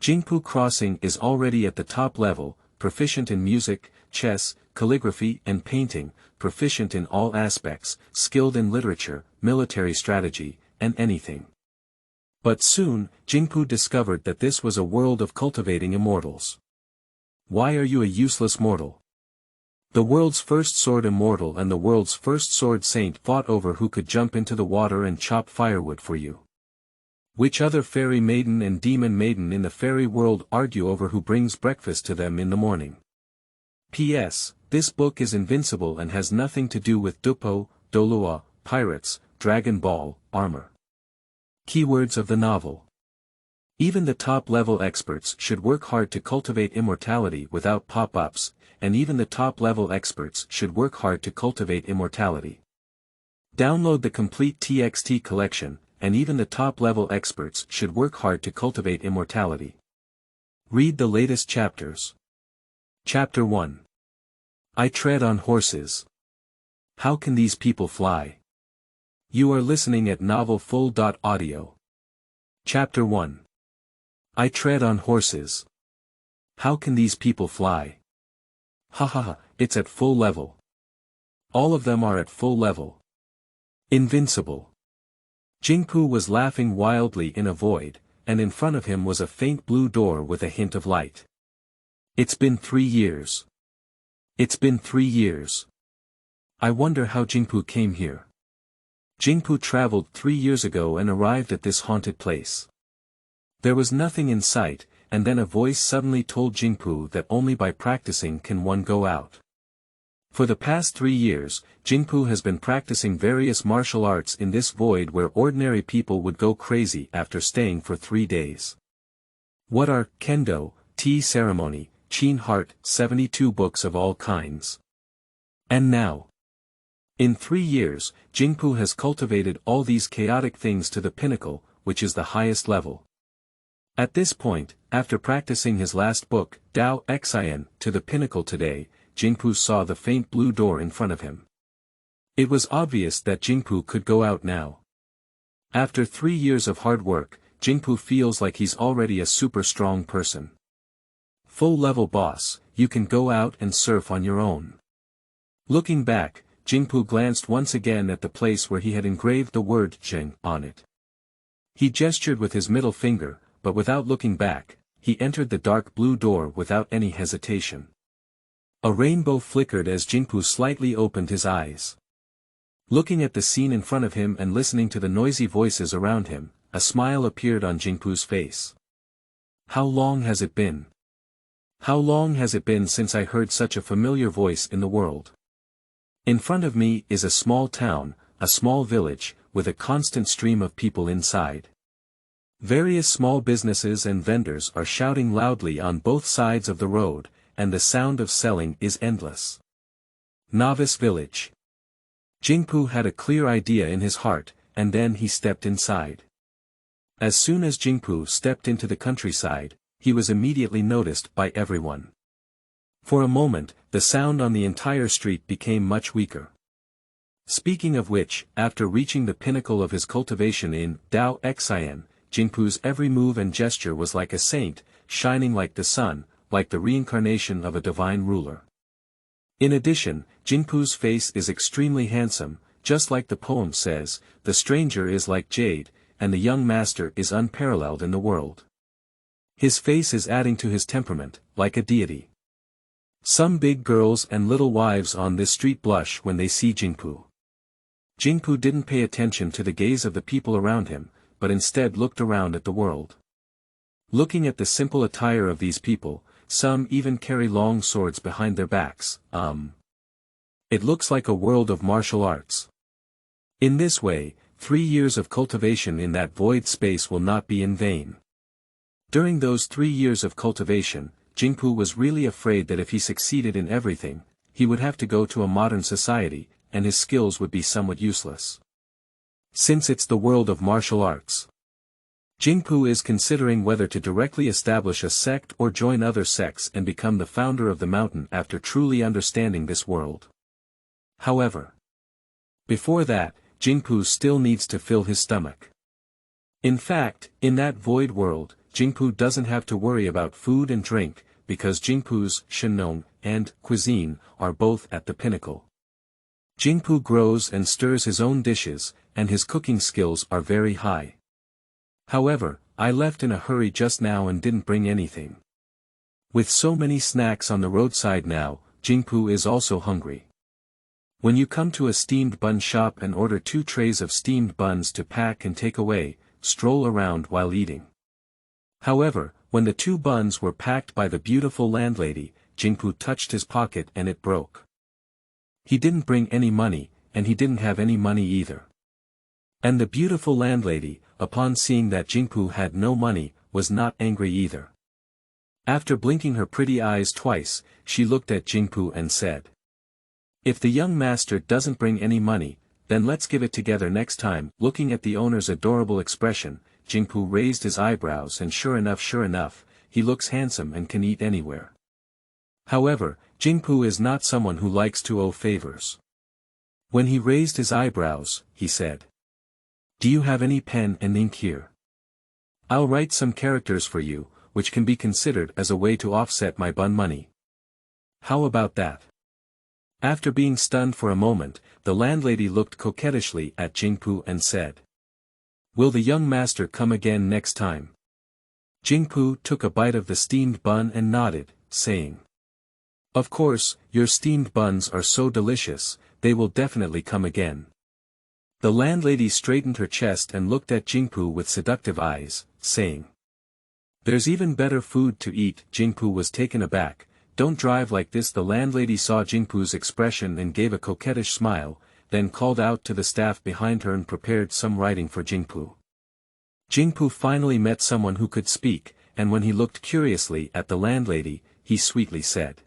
Jingpu Crossing is already at the top level, proficient in music, chess, calligraphy and painting, proficient in all aspects, skilled in literature, military strategy, and anything. But soon, Jingpu discovered that this was a world of cultivating immortals. Why are you a useless mortal? The world's first sword immortal and the world's first sword saint fought over who could jump into the water and chop firewood for you. Which other fairy maiden and demon maiden in the fairy world argue over who brings breakfast to them in the morning? P.S. This book is invincible and has nothing to do with Dupo, Dolua, pirates, Dragon Ball, armor. Keywords of the novel. Even the top-level experts should work hard to cultivate immortality without pop-ups, and even the top-level experts should work hard to cultivate immortality. Download the complete TXT collection, and even the top-level experts should work hard to cultivate immortality. Read the latest chapters. Chapter 1. I tread on horses. How can these people fly? You are listening at novelfull.audio. Chapter 1. I tread on horses. How can these people fly? Ha ha ha, it's at full level. All of them are at full level. Invincible. Jingpu was laughing wildly in a void, and in front of him was a faint blue door with a hint of light. It's been 3 years. It's been 3 years. I wonder how Jingpu came here. Jingpu traveled 3 years ago and arrived at this haunted place. There was nothing in sight, and then a voice suddenly told Jingpu that only by practicing can one go out. For the past 3 years, Jingpu has been practicing various martial arts in this void where ordinary people would go crazy after staying for 3 days. What are Kendo, tea ceremony, Chin heart, 72 books of all kinds. And now. In 3 years, Jingpu has cultivated all these chaotic things to the pinnacle, which is the highest level. At this point, after practicing his last book, Dao Xin, to the pinnacle today, Jingpu saw the faint blue door in front of him. It was obvious that Jingpu could go out now. After 3 years of hard work, Jingpu feels like he's already a super strong person. Full level boss, you can go out and surf on your own. Looking back, Jingpu glanced once again at the place where he had engraved the word Jing on it. He gestured with his middle finger, but without looking back, he entered the dark blue door without any hesitation. A rainbow flickered as Jingpu slightly opened his eyes. Looking at the scene in front of him and listening to the noisy voices around him, a smile appeared on Jingpu's face. How long has it been? How long has it been since I heard such a familiar voice in the world? In front of me is a small town, a small village, with a constant stream of people inside. Various small businesses and vendors are shouting loudly on both sides of the road, and the sound of selling is endless. Novice Village. Jingpu had a clear idea in his heart, and then he stepped inside. As soon as Jingpu stepped into the countryside, he was immediately noticed by everyone. For a moment, the sound on the entire street became much weaker. Speaking of which, after reaching the pinnacle of his cultivation in Dao Xin, Jingpu's every move and gesture was like a saint, shining like the sun, like the reincarnation of a divine ruler. In addition, Jingpu's face is extremely handsome, just like the poem says, the stranger is like jade, and the young master is unparalleled in the world. His face is adding to his temperament, like a deity. Some big girls and little wives on this street blush when they see Jingpu. Jingpu didn't pay attention to the gaze of the people around him, but instead looked around at the world. Looking at the simple attire of these people, some even carry long swords behind their backs. It looks like a world of martial arts. In this way, 3 years of cultivation in that void space will not be in vain. During those 3 years of cultivation, Jingpu was really afraid that if he succeeded in everything, he would have to go to a modern society, and his skills would be somewhat useless. Since it's the world of martial arts, Jingpu is considering whether to directly establish a sect or join other sects and become the founder of the mountain after truly understanding this world. However, before that, Jingpu still needs to fill his stomach. In fact, in that void world, Jingpu doesn't have to worry about food and drink, because Jingpu's shenong and cuisine are both at the pinnacle. Jingpu grows and stirs his own dishes, and his cooking skills are very high. However, I left in a hurry just now and didn't bring anything. With so many snacks on the roadside now, Jingpu is also hungry. When you come to a steamed bun shop and order 2 trays of steamed buns to pack and take away, stroll around while eating. However, when the 2 buns were packed by the beautiful landlady, Jingpu touched his pocket and it broke. He didn't bring any money, and he didn't have any money either. And the beautiful landlady, upon seeing that Jingpu had no money, was not angry either. After blinking her pretty eyes twice, she looked at Jingpu and said, "If the young master doesn't bring any money, then let's give it together next time." Looking at the owner's adorable expression, Jingpu raised his eyebrows and sure enough, he looks handsome and can eat anywhere. However, Jingpu is not someone who likes to owe favors. When he raised his eyebrows, he said, "Do you have any pen and ink here? I'll write some characters for you, which can be considered as a way to offset my bun money. How about that?" After being stunned for a moment, the landlady looked coquettishly at Jingpu and said, "Will the young master come again next time?" Jingpu took a bite of the steamed bun and nodded, saying, "Of course, your steamed buns are so delicious, they will definitely come again." The landlady straightened her chest and looked at Jingpu with seductive eyes, saying, "There's even better food to eat." Jingpu was taken aback. "Don't drive like this." The landlady saw Jingpu's expression and gave a coquettish smile, then called out to the staff behind her and prepared some writing for Jingpu. Jingpu finally met someone who could speak, and when he looked curiously at the landlady, he sweetly said,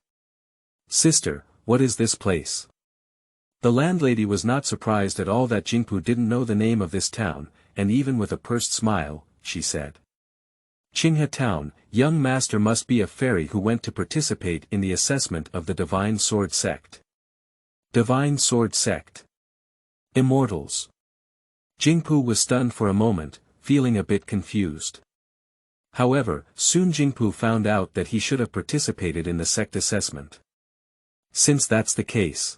"Sister, what is this place?" The landlady was not surprised at all that Jingpu didn't know the name of this town, and even with a pursed smile, she said, "Qinghe Town. Young master must be a fairy who went to participate in the assessment of the Divine Sword Sect." Divine Sword Sect. Immortals. Jingpu was stunned for a moment, feeling a bit confused. However, soon Jingpu found out that he should have participated in the sect assessment. Since that's the case,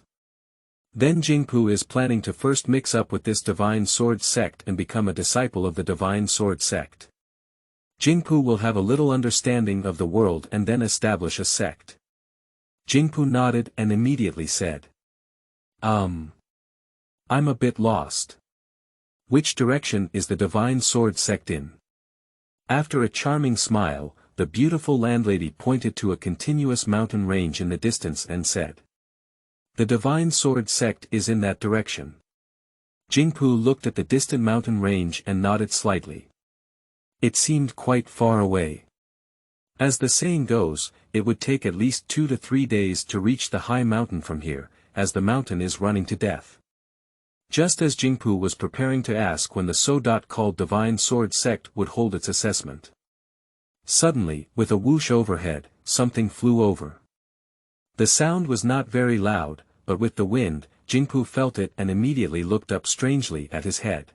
then Jingpu is planning to first mix up with this Divine Sword Sect and become a disciple of the Divine Sword Sect. Jingpu will have a little understanding of the world and then establish a sect. Jingpu nodded and immediately said, I'm a bit lost. Which direction is the Divine Sword Sect in?" After a charming smile, the beautiful landlady pointed to a continuous mountain range in the distance and said, "The Divine Sword Sect is in that direction." Jingpu looked at the distant mountain range and nodded slightly. It seemed quite far away. As the saying goes, it would take at least 2 to 3 days to reach the high mountain from here, as the mountain is running to death. Just as Jingpu was preparing to ask when the so-called Divine Sword Sect would hold its assessment, suddenly, with a whoosh overhead, something flew over. The sound was not very loud, but with the wind, Jingpu felt it and immediately looked up strangely at his head.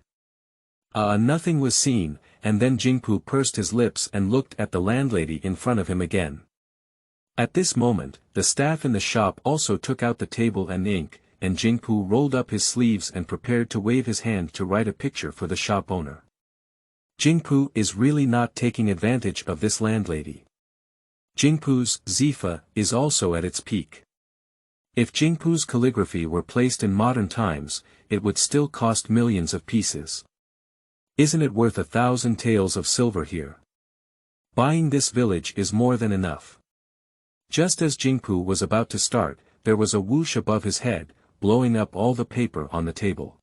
Nothing was seen, and then Jingpu pursed his lips and looked at the landlady in front of him again. At this moment, the staff in the shop also took out the table and ink, and Jingpu rolled up his sleeves and prepared to wave his hand to write a picture for the shop owner. Jingpu is really not taking advantage of this landlady. Jingpu's Zifa is also at its peak. If Jingpu's calligraphy were placed in modern times, it would still cost millions of pieces. Isn't it worth 1,000 taels of silver here? Buying this village is more than enough. Just as Jingpu was about to start, there was a whoosh above his head, blowing up all the paper on the table.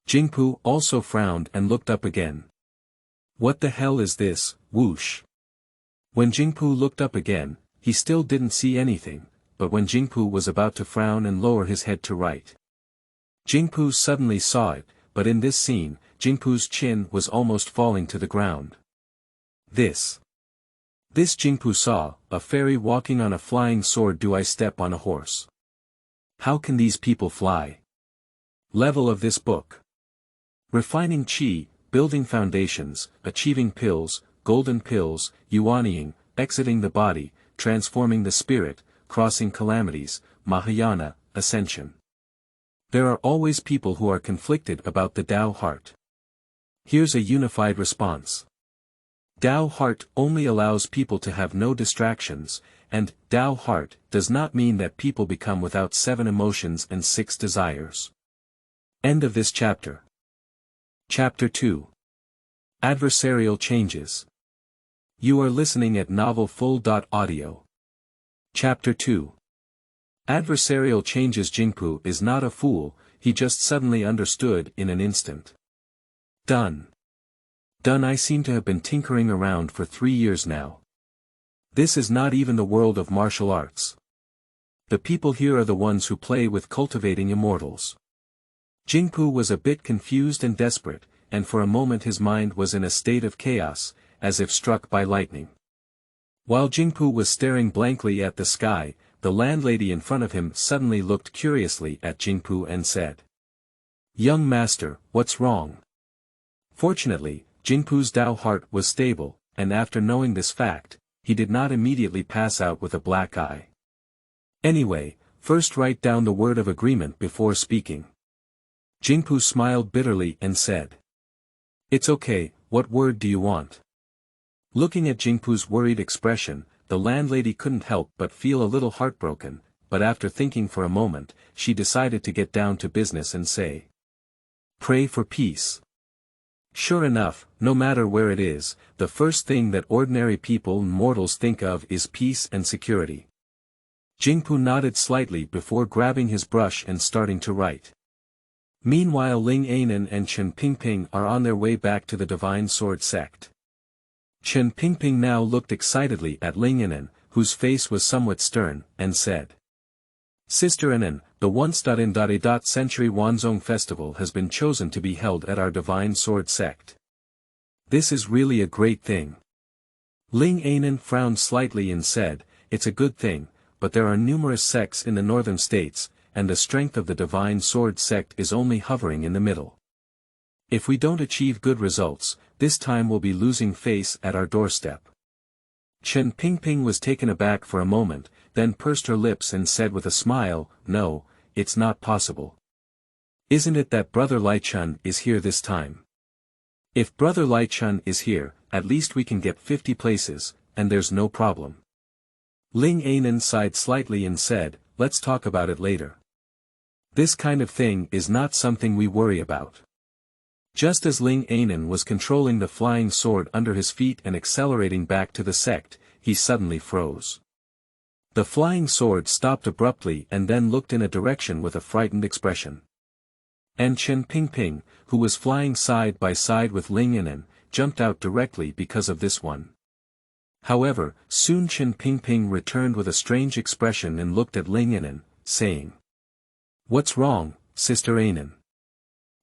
Jingpu also frowned and looked up again. What the hell is this, whoosh? When Jingpu looked up again, he still didn't see anything, but when Jingpu was about to frown and lower his head to write, Jingpu suddenly saw it, but in this scene, Jingpu's chin was almost falling to the ground. This Jingpu saw, a fairy walking on a flying sword. Do I step on a horse? How can these people fly? Level of this book. Refining Qi, building foundations, achieving pills, golden pills, yuanying, exiting the body, transforming the spirit, crossing calamities, Mahayana, ascension. There are always people who are conflicted about the Tao heart. Here's a unified response. Tao heart only allows people to have no distractions, and Tao heart does not mean that people become without 7 emotions and 6 desires. End of this chapter. Chapter 2. Adversarial changes. You are listening at novelfull.audio. Chapter 2. Adversarial changes. Jingpu is not a fool, he just suddenly understood in an instant. Done. I seem to have been tinkering around for 3 years now. This is not even the world of martial arts. The people here are the ones who play with cultivating immortals. Jingpu was a bit confused and desperate, and for a moment his mind was in a state of chaos, as if struck by lightning. While Jingpu was staring blankly at the sky, the landlady in front of him suddenly looked curiously at Jingpu and said, "Young master, what's wrong?" Fortunately, Jingpu's Tao heart was stable, and after knowing this fact, he did not immediately pass out with a black eye. Anyway, first write down the word of agreement before speaking. Jingpu smiled bitterly and said, "It's okay, what word do you want?" Looking at Jingpu's worried expression, the landlady couldn't help but feel a little heartbroken, but after thinking for a moment, she decided to get down to business and say, "Pray for peace." Sure enough, no matter where it is, the first thing that ordinary people and mortals think of is peace and security. Jingpu nodded slightly before grabbing his brush and starting to write. Meanwhile, Ling Anan and Chen Pingping are on their way back to the Divine Sword sect. Chen Pingping now looked excitedly at Ling Anan, whose face was somewhat stern, and said, "Sister Anan, the once-in-century Wanzhong festival has been chosen to be held at our Divine Sword sect. This is really a great thing." Ling Anan frowned slightly and said, "It's a good thing, but there are numerous sects in the northern states, and the strength of the Divine Sword sect is only hovering in the middle. If we don't achieve good results, this time we'll be losing face at our doorstep." Chen Pingping was taken aback for a moment, then pursed her lips and said with a smile, "No, it's not possible. Isn't it that Brother Lai Chun is here this time? If Brother Lai Chun is here, at least we can get 50 places, and there's no problem." Ling Anan sighed slightly and said, "Let's talk about it later. This kind of thing is not something we worry about." Just as Ling Anan was controlling the flying sword under his feet and accelerating back to the sect, he suddenly froze. The flying sword stopped abruptly and then looked in a direction with a frightened expression. And Chen Pingping, who was flying side by side with Ling Anan, jumped out directly because of this one. However, soon Chen Pingping returned with a strange expression and looked at Ling Anan, saying, "What's wrong, Sister Anan?"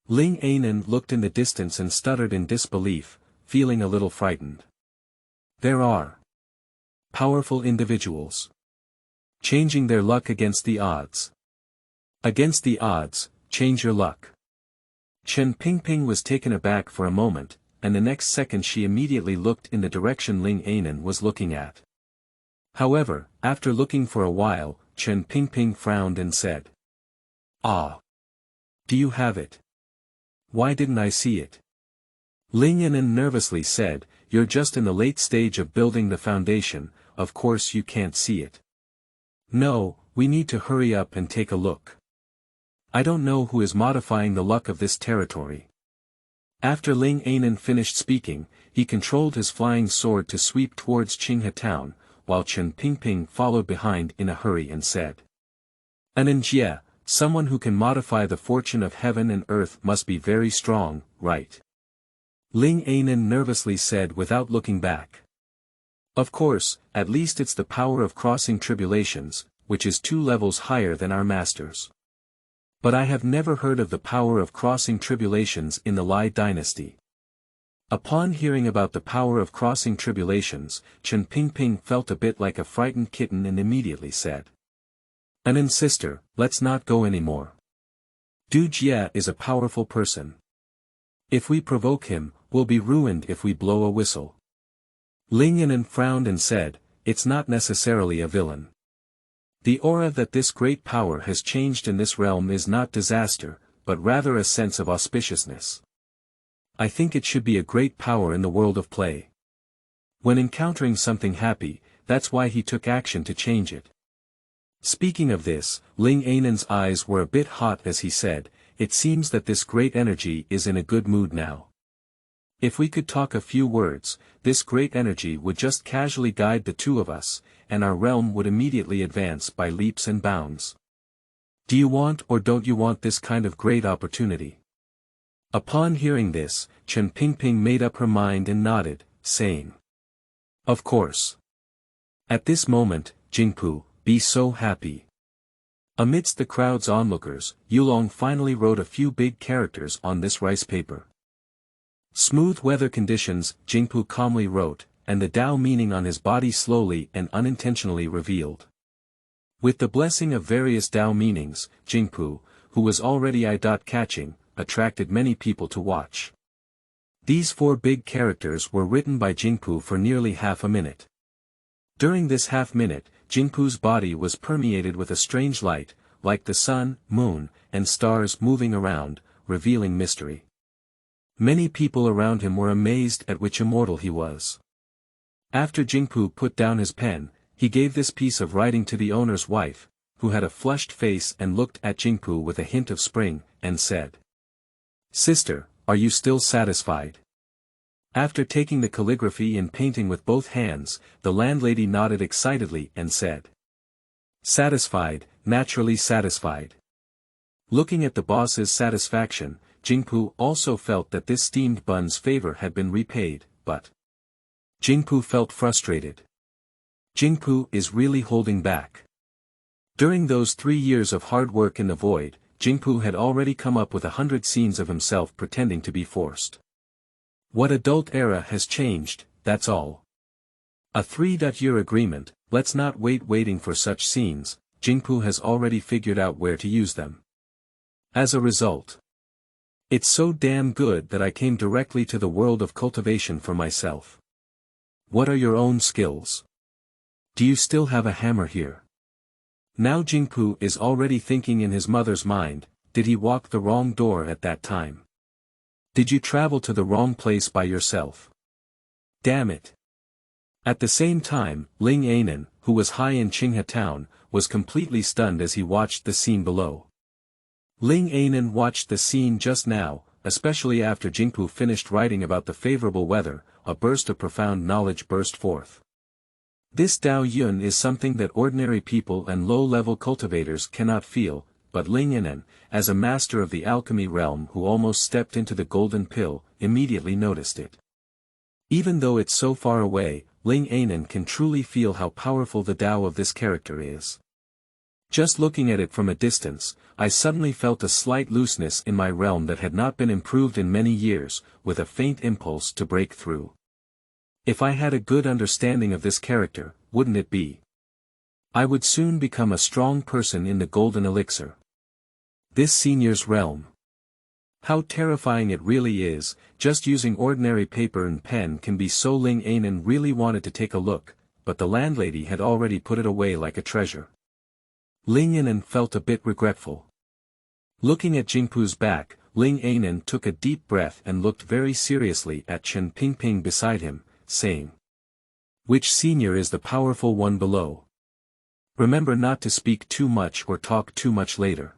Ling Anan looked in the distance and stuttered in disbelief, feeling a little frightened. "There are powerful individuals changing their luck against the odds. Against the odds, change your luck." Chen Pingping was taken aback for a moment, and the next second she immediately looked in the direction Ling Anan was looking at. However, after looking for a while, Chen Pingping frowned and said, "Ah. Do you have it? Why didn't I see it?" Ling Anan nervously said, "You're just in the late stage of building the foundation, of course you can't see it." "No, we need to hurry up and take a look. I don't know who is modifying the luck of this territory." After Ling Anan finished speaking, he controlled his flying sword to sweep towards Qinghe town, while Chen Pingping followed behind in a hurry and said, "Anan Jie, someone who can modify the fortune of heaven and earth must be very strong, right?" Ling Anan nervously said without looking back. "Of course, at least it's the power of crossing tribulations, which is 2 levels higher than our masters. But I have never heard of the power of crossing tribulations in the Lai dynasty." Upon hearing about the power of crossing tribulations, Chen Pingping felt a bit like a frightened kitten and immediately said, "Anan sister, let's not go anymore. Du Jie is a powerful person. If we provoke him, we'll be ruined if we blow a whistle." Ling Yinan frowned and said, "It's not necessarily a villain. The aura that this great power has changed in this realm is not disaster, but rather a sense of auspiciousness. I think it should be a great power in the world of play. When encountering something happy, that's why he took action to change it." Speaking of this, Ling Yinan's eyes were a bit hot as he said, "It seems that this great energy is in a good mood now. If we could talk a few words, this great energy would just casually guide the two of us, and our realm would immediately advance by leaps and bounds. Do you want or don't you want this kind of great opportunity?" Upon hearing this, Chen Pingping made up her mind and nodded, saying, "Of course." At this moment, Jingpu, be so happy. Amidst the crowd's onlookers, Yulong finally wrote a few big characters on this rice paper. "Smooth weather conditions," Jingpu calmly wrote, and the Tao meaning on his body slowly and unintentionally revealed. With the blessing of various Tao meanings, Jingpu, who was already eye-catching, attracted many people to watch. These 4 big characters were written by Jingpu for nearly half a minute. During this half-minute, Jingpu's body was permeated with a strange light, like the sun, moon, and stars moving around, revealing mystery. Many people around him were amazed at which immortal he was. After Jingpu put down his pen, he gave this piece of writing to the owner's wife, who had a flushed face and looked at Jingpu with a hint of spring, and said, "Sister, are you still satisfied?" After taking the calligraphy and painting with both hands, the landlady nodded excitedly and said, "Satisfied, naturally satisfied." Looking at the boss's satisfaction, Jingpu also felt that this steamed bun's favor had been repaid, but Jingpu felt frustrated. Jingpu is really holding back. During those 3 years of hard work in the void, Jingpu had already come up with 100 scenes of himself pretending to be forced. What adult era has changed, that's all. A 3-year agreement, let's not waiting for such scenes, Jingpu has already figured out where to use them. As a result, it's so damn good that I came directly to the world of cultivation for myself. What are your own skills? Do you still have a hammer here? Now Jingpu is already thinking in his mother's mind, did he walk the wrong door at that time? Did you travel to the wrong place by yourself? Damn it. At the same time, Ling Yinan, who was high in Qinghe town, was completely stunned as he watched the scene below. Ling Yinan watched the scene just now, especially after Jingpu finished writing about the favorable weather, a burst of profound knowledge burst forth. This Dao Yun is something that ordinary people and low-level cultivators cannot feel, but Ling Yinan, as a master of the alchemy realm who almost stepped into the golden pill, immediately noticed it. Even though it's so far away, Ling Yinan can truly feel how powerful the Dao of this character is. Just looking at it from a distance, I suddenly felt a slight looseness in my realm that had not been improved in many years, with a faint impulse to break through. If I had a good understanding of this character, wouldn't it be? I would soon become a strong person in the golden elixir. This senior's realm. How terrifying it really is, just using ordinary paper and pen can be so. Ling Yinan really wanted to take a look, but the landlady had already put it away like a treasure. Ling Yinan felt a bit regretful. Looking at Jingpu's back, Ling Yinan took a deep breath and looked very seriously at Chen Pingping beside him, saying, "Which senior is the powerful one below? Remember not to speak too much or talk too much later.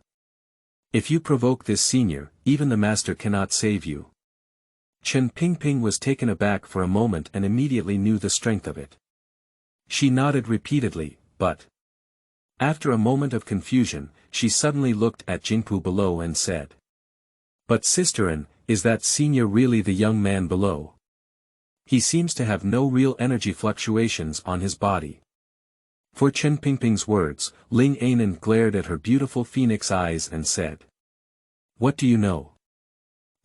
If you provoke this senior, even the master cannot save you." Chen Pingping was taken aback for a moment and immediately knew the strength of it. She nodded repeatedly, but after a moment of confusion, she suddenly looked at Jingpu below and said, "But sisterin, is that senior really the young man below? He seems to have no real energy fluctuations on his body." For Chen Pingping's words, Ling Yinan glared at her beautiful phoenix eyes and said, "What do you know?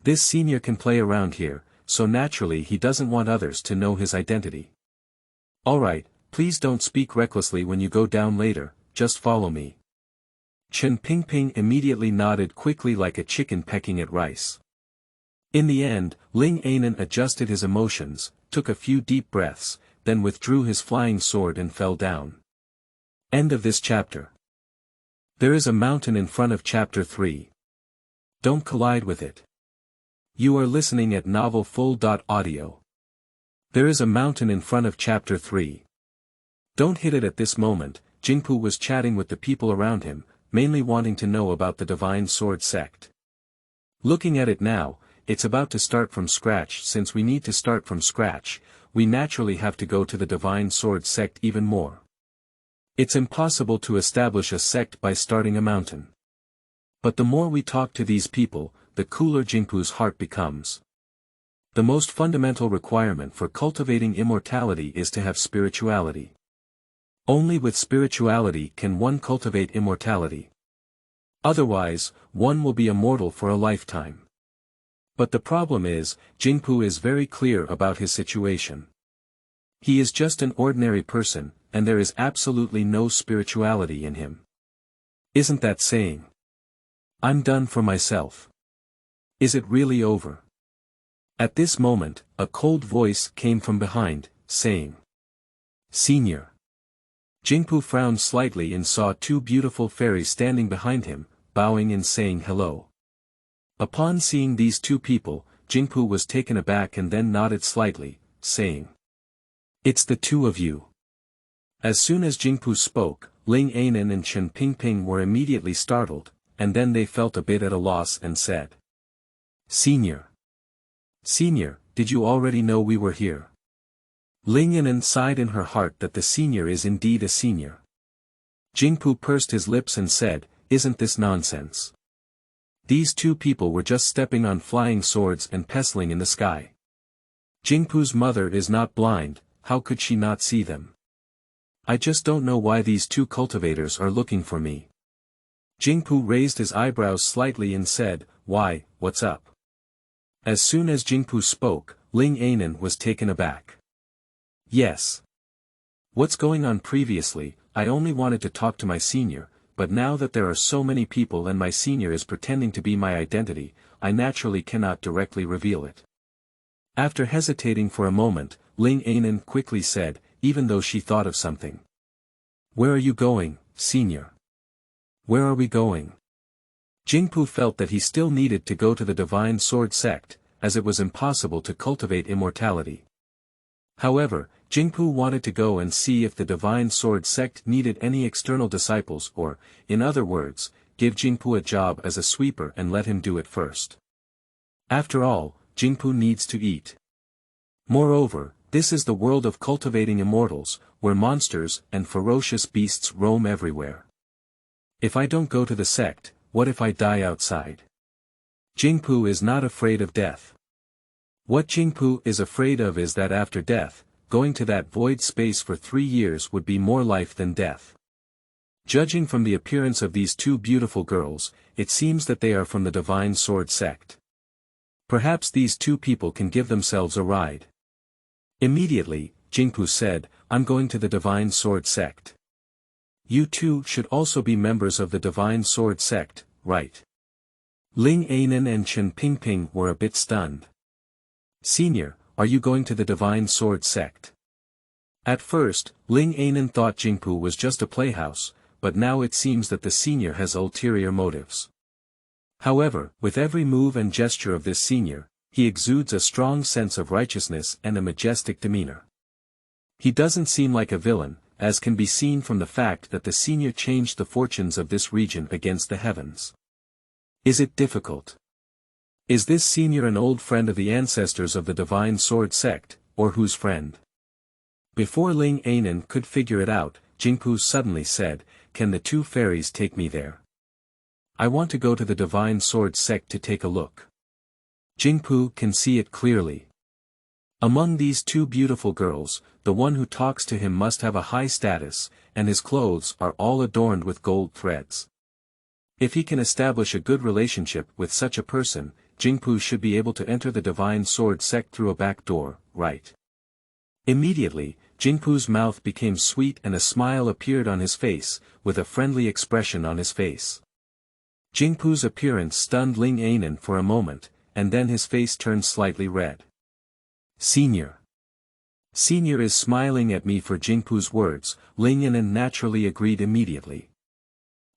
This senior can play around here, so naturally he doesn't want others to know his identity. Alright, please don't speak recklessly when you go down later, just follow me." Chen Pingping immediately nodded quickly like a chicken pecking at rice. In the end, Ling Yinan adjusted his emotions, took a few deep breaths, then withdrew his flying sword and fell down. End of this chapter. There is a mountain in front of chapter 3. Don't collide with it. You are listening at novelfull.audio. There is a mountain in front of chapter 3. Don't hit it at this moment. Jingpu was chatting with the people around him, mainly wanting to know about the Divine Sword sect. Looking at it now, it's about to start from scratch. Since we need to start from scratch, we naturally have to go to the Divine Sword sect even more. It's impossible to establish a sect by starting a mountain. But the more we talk to these people, the cooler Jingpu's heart becomes. The most fundamental requirement for cultivating immortality is to have spirituality. Only with spirituality can one cultivate immortality. Otherwise, one will be immortal for a lifetime. But the problem is, Jingpu is very clear about his situation. He is just an ordinary person, and there is absolutely no spirituality in him. Isn't that saying? I'm done for myself. Is it really over? At this moment, a cold voice came from behind, saying, "Senior." Jingpu frowned slightly and saw two beautiful fairies standing behind him, bowing and saying hello. Upon seeing these two people, Jingpu was taken aback and then nodded slightly, saying, "It's the two of you." As soon as Jingpu spoke, Ling Anan and Chen Pingping were immediately startled, and then they felt a bit at a loss and said, "Senior. Senior, did you already know we were here?" Ling Anan sighed in her heart that the senior is indeed a senior. Jingpu pursed his lips and said, "Isn't this nonsense? These two people were just stepping on flying swords and pestling in the sky. Jingpu's mother is not blind, how could she not see them? I just don't know why these two cultivators are looking for me." Jingpu raised his eyebrows slightly and said, "Why, what's up?" As soon as Jingpu spoke, Ling Anan was taken aback. "Yes. What's going on? Previously, I only wanted to talk to my senior, but now that there are so many people and my senior is pretending to be my identity, I naturally cannot directly reveal it." After hesitating for a moment, Ling Anan quickly said, even though she thought of something. "Where are you going, senior? Where are we going?" Jingpu felt that he still needed to go to the Divine Sword sect, as it was impossible to cultivate immortality. However, Jingpu wanted to go and see if the Divine Sword sect needed any external disciples or, in other words, give Jingpu a job as a sweeper and let him do it first. After all, Jingpu needs to eat. Moreover, this is the world of cultivating immortals, where monsters and ferocious beasts roam everywhere. If I don't go to the sect, what if I die outside? Jingpu is not afraid of death. What Jingpu is afraid of is that after death, going to that void space for 3 years would be more life than death. Judging from the appearance of these two beautiful girls, it seems that they are from the Divine Sword sect. Perhaps these two people can give themselves a ride. Immediately, Jingpu said, "I'm going to the Divine Sword sect. You two should also be members of the Divine Sword sect, right?" Ling Anan and Chen Pingping were a bit stunned. "Senior, are you going to the Divine Sword sect?" At first, Ling Anan thought Jingpu was just a playhouse, but now it seems that the senior has ulterior motives. However, with every move and gesture of this senior, he exudes a strong sense of righteousness and a majestic demeanor. He doesn't seem like a villain, as can be seen from the fact that the senior changed the fortunes of this region against the heavens. Is it difficult? Is this senior an old friend of the ancestors of the Divine Sword sect, or whose friend? Before Ling Anan could figure it out, Jingpu suddenly said, "Can the two fairies take me there? I want to go to the Divine Sword sect to take a look." Jingpu can see it clearly. Among these two beautiful girls, the one who talks to him must have a high status, and his clothes are all adorned with gold threads. If he can establish a good relationship with such a person, Jingpu should be able to enter the Divine Sword sect through a back door, right? Immediately, Jingpu's mouth became sweet and a smile appeared on his face, with a friendly expression on his face. Jingpu's appearance stunned Ling Anan for a moment, and then his face turned slightly red. "Senior. Senior is smiling at me for Jingpu's words, Ling Yinan naturally agreed immediately.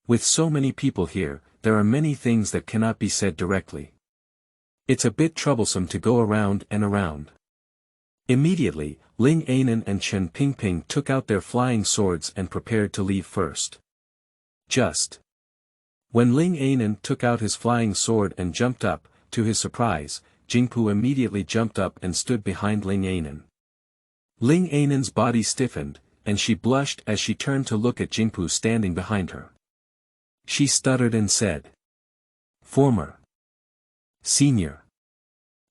With so many people here, there are many things that cannot be said directly. It's a bit troublesome to go around and around. Immediately, Ling Yinan and Chen Pingping took out their flying swords and prepared to leave first. Just when Ling Yinan took out his flying sword and jumped up, to his surprise, Jingpu immediately jumped up and stood behind Ling Yinan. Ling Yinan's body stiffened, and she blushed as she turned to look at Jingpu standing behind her. She stuttered and said, "Former Senior."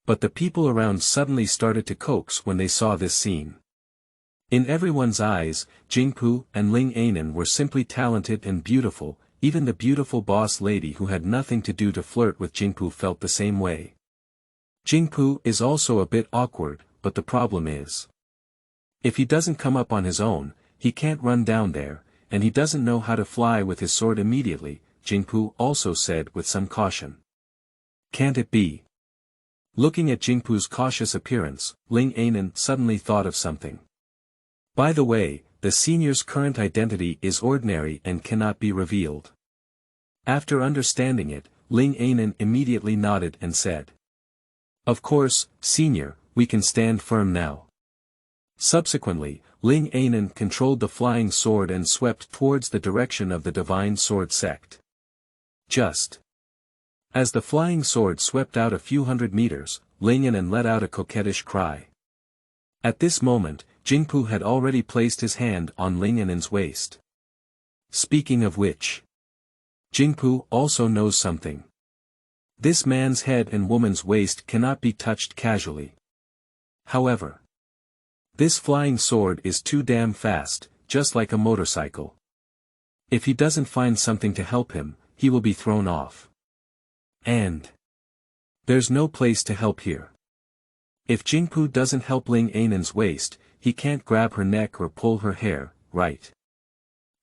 But the people around suddenly started to coax when they saw this scene. In everyone's eyes, Jingpu and Ling Yinan were simply talented and beautiful, even the beautiful boss lady who had nothing to do to flirt with Jingpu felt the same way. Jingpu is also a bit awkward, but the problem is, if he doesn't come up on his own, he can't run down there, and he doesn't know how to fly with his sword immediately, Jingpu also said with some caution. Can't it be? Looking at Jingpu's cautious appearance, Ling Yinan suddenly thought of something. By the way, the senior's current identity is ordinary and cannot be revealed. After understanding it, Ling Yinan immediately nodded and said, "Of course, senior, we can stand firm now." Subsequently, Ling Yinan controlled the flying sword and swept towards the direction of the divine sword sect. Just as the flying sword swept out a few hundred meters, Ling Yinan let out a coquettish cry. At this moment, Jingpu had already placed his hand on Ling Yinan's waist. Speaking of which, Jingpu also knows something. This man's head and woman's waist cannot be touched casually. However, this flying sword is too damn fast, just like a motorcycle. If he doesn't find something to help him, he will be thrown off. And there's no place to help here. If Jingpu doesn't help Ling Yinan's waist, he can't grab her neck or pull her hair, right?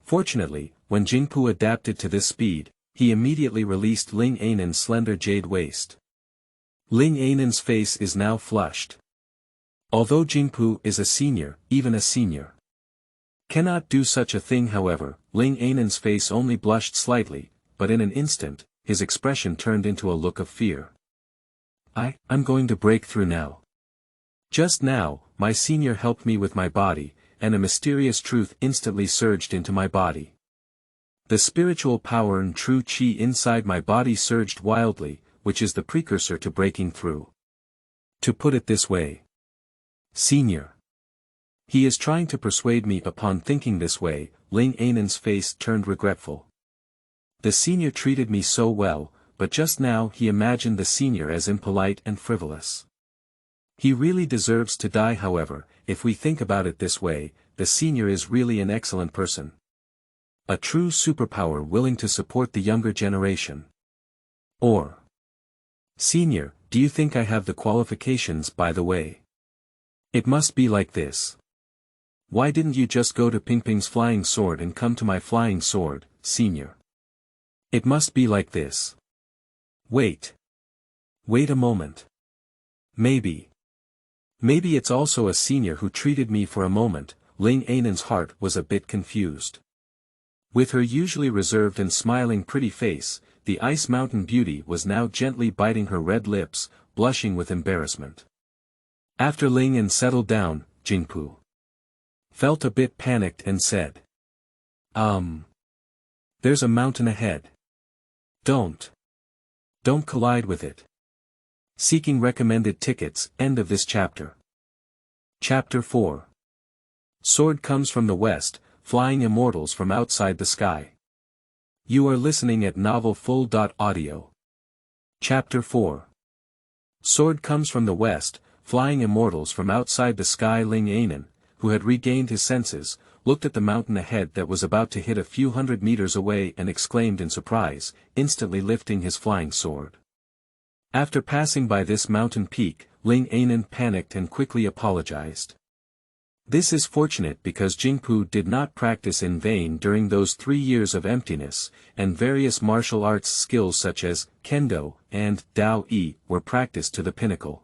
Fortunately, when Jingpu adapted to this speed, he immediately released Ling Yinan's slender jade waist. Ling Yinan's face is now flushed. Although Jingpu is a senior, even a senior cannot do such a thing. However, Ling Yinan's face only blushed slightly, but in an instant, his expression turned into a look of fear. I'm going to break through now. Just now, my senior helped me with my body, and a mysterious truth instantly surged into my body. The spiritual power and true chi inside my body surged wildly, which is the precursor to breaking through. To put it this way, Senior. He is trying to persuade me. Upon thinking this way, Ling Yinan's face turned regretful. The senior treated me so well, but just now he imagined the senior as impolite and frivolous. He really deserves to die. However, if we think about it this way, the senior is really an excellent person. A true superpower willing to support the younger generation. Or, Senior, do you think I have the qualifications? By the way, it must be like this. Why didn't you just go to Pingping's flying sword and come to my flying sword, Senior? It must be like this. Wait a moment. Maybe it's also a senior who treated me. For a moment, Ling Yinan's heart was a bit confused. With her usually reserved and smiling pretty face, the Ice Mountain beauty was now gently biting her red lips, blushing with embarrassment. After Ling Yinan settled down, Jingpu felt a bit panicked and said, There's a mountain ahead. Don't collide with it. Seeking recommended tickets. End of this chapter. Chapter 4. Sword comes from the west, flying immortals from outside the sky. You are listening at novelfull.audio. Chapter 4. Sword comes from the west, flying immortals from outside the sky. Ling Yinan, who had regained his senses, looked at the mountain ahead that was about to hit a few hundred meters away and exclaimed in surprise, instantly lifting his flying sword. After passing by this mountain peak, Ling Yinan panicked and quickly apologized. This is fortunate because Jingpu did not practice in vain during those 3 years of emptiness, and various martial arts skills such as Kendo and Dao Yi were practiced to the pinnacle.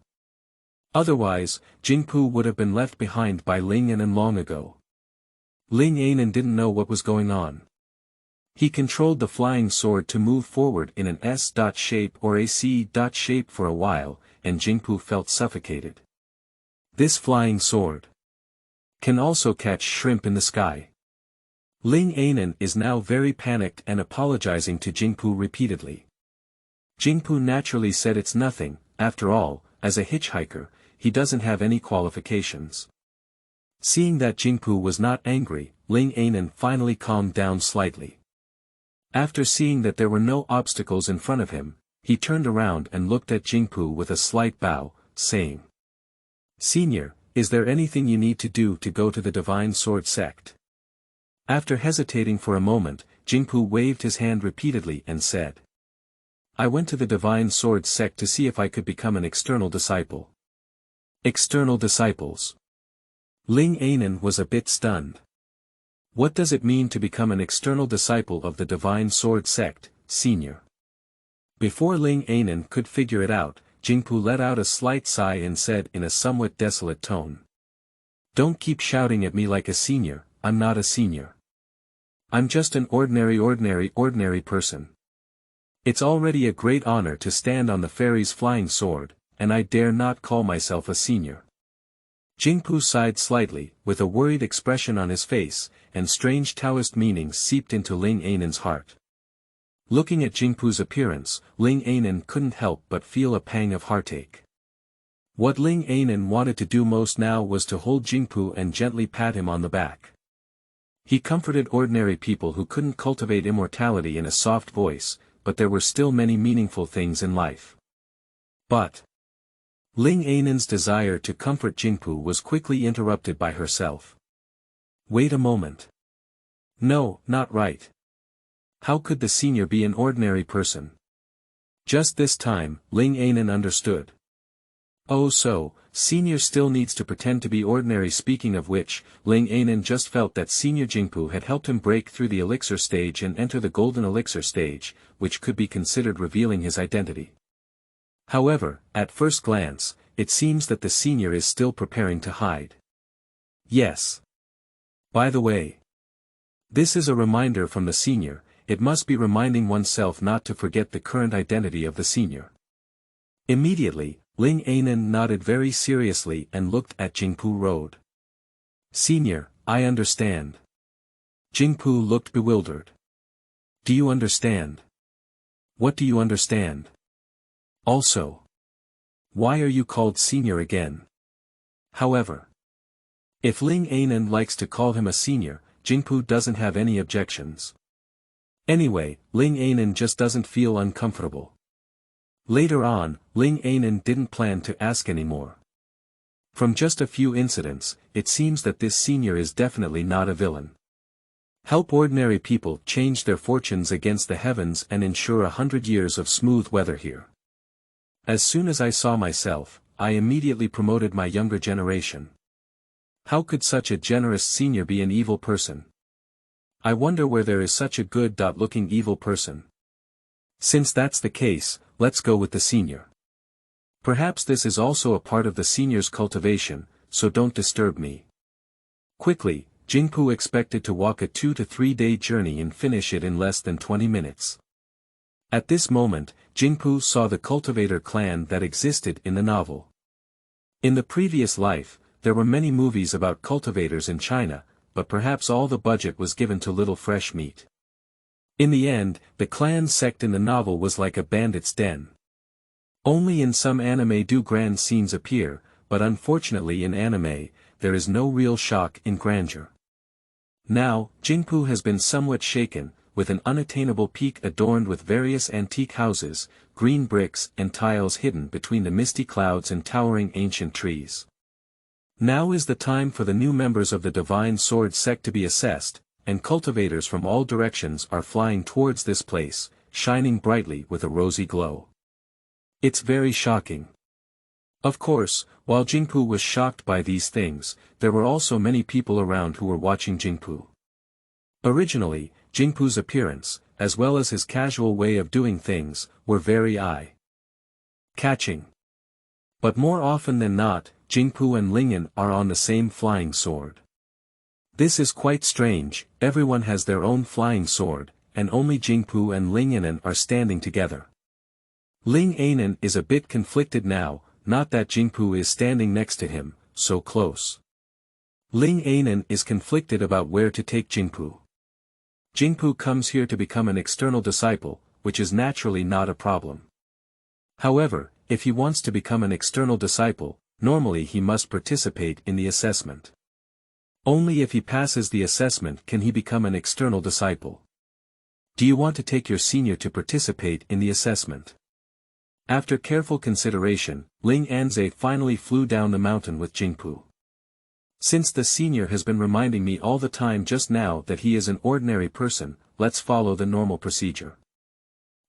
Otherwise, Jingpu would have been left behind by Ling Anan long ago. Ling Anan didn't know what was going on. He controlled the flying sword to move forward in an S shape or a C shape for a while, and Jingpu felt suffocated. This flying sword can also catch shrimp in the sky. Ling Anan is now very panicked and apologizing to Jingpu repeatedly. Jingpu naturally said it's nothing, after all, as a hitchhiker, he doesn't have any qualifications. Seeing that Jingpu was not angry, Ling Anan finally calmed down slightly. After seeing that there were no obstacles in front of him, he turned around and looked at Jingpu with a slight bow, saying, "Senior, is there anything you need to do to go to the Divine Sword sect?" After hesitating for a moment, Jingpu waved his hand repeatedly and said, "I went to the Divine Sword sect to see if I could become an external disciple." External disciples. Ling Anan was a bit stunned. What does it mean to become an external disciple of the Divine Sword sect, senior? Before Ling Anan could figure it out, Jingpu let out a slight sigh and said in a somewhat desolate tone, "Don't keep shouting at me like a senior, I'm not a senior. I'm just an ordinary person. It's already a great honor to stand on the fairy's flying sword, and I dare not call myself a senior." Jingpu sighed slightly, with a worried expression on his face, and strange Taoist meanings seeped into Ling Anan's heart. Looking at Jingpu's appearance, Ling Anan couldn't help but feel a pang of heartache. What Ling Anan wanted to do most now was to hold Jingpu and gently pat him on the back. He comforted ordinary people who couldn't cultivate immortality in a soft voice, but there were still many meaningful things in life. But Ling Anan's desire to comfort Jingpu was quickly interrupted by herself. "Wait a moment. No, not right. How could the senior be an ordinary person?" Just this time, Ling Anan understood. Oh so, senior still needs to pretend to be ordinary. Speaking of which, Ling Anan just felt that senior Jingpu had helped him break through the elixir stage and enter the golden elixir stage, which could be considered revealing his identity. However, at first glance, it seems that the senior is still preparing to hide. Yes. By the way, this is a reminder from the senior. It must be reminding oneself not to forget the current identity of the senior. Immediately, Ling Anan nodded very seriously and looked at Jingpu Road. "Senior, I understand." Jingpu looked bewildered. "Do you understand? What do you understand? Also, why are you called senior again?" However, if Ling Anan likes to call him a senior, Jingpu doesn't have any objections. Anyway, Ling Anan just doesn't feel uncomfortable. Later on, Ling Anan didn't plan to ask anymore. From just a few incidents, it seems that this senior is definitely not a villain. Help ordinary people change their fortunes against the heavens and ensure 100 years of smooth weather here. As soon as I saw myself, I immediately promoted my younger generation. How could such a generous senior be an evil person? I wonder where there is such a good-looking evil person. Since that's the case, let's go with the senior. Perhaps this is also a part of the senior's cultivation, so don't disturb me. Quickly, Jingpu expected to walk a 2 to 3 day journey and finish it in less than 20 minutes. At this moment, Jingpu saw the cultivator clan that existed in the novel. In the previous life, there were many movies about cultivators in China, but perhaps all the budget was given to little fresh meat. In the end, the clan sect in the novel was like a bandit's den. Only in some anime do grand scenes appear, but unfortunately in anime, there is no real shock in grandeur. Now, Jingpu has been somewhat shaken, with an unattainable peak adorned with various antique houses, green bricks and tiles hidden between the misty clouds and towering ancient trees. Now is the time for the new members of the Divine Sword sect to be assessed, and cultivators from all directions are flying towards this place, shining brightly with a rosy glow. It's very shocking. Of course, while Jingpu was shocked by these things, there were also many people around who were watching Jingpu. Originally, Jingpu's appearance, as well as his casual way of doing things, were very eye-catching. But more often than not, Jingpu and Lingyan are on the same flying sword. This is quite strange, everyone has their own flying sword, and only Jingpu and Lingyan are standing together. Ling Anan is a bit conflicted now, not that Jingpu is standing next to him, so close. Ling Anan is conflicted about where to take Jingpu. Jingpu comes here to become an external disciple, which is naturally not a problem. However, if he wants to become an external disciple, normally he must participate in the assessment. Only if he passes the assessment can he become an external disciple. Do you want to take your senior to participate in the assessment? After careful consideration, Ling Anze finally flew down the mountain with Jingpu. Since the senior has been reminding me all the time just now that he is an ordinary person, let's follow the normal procedure.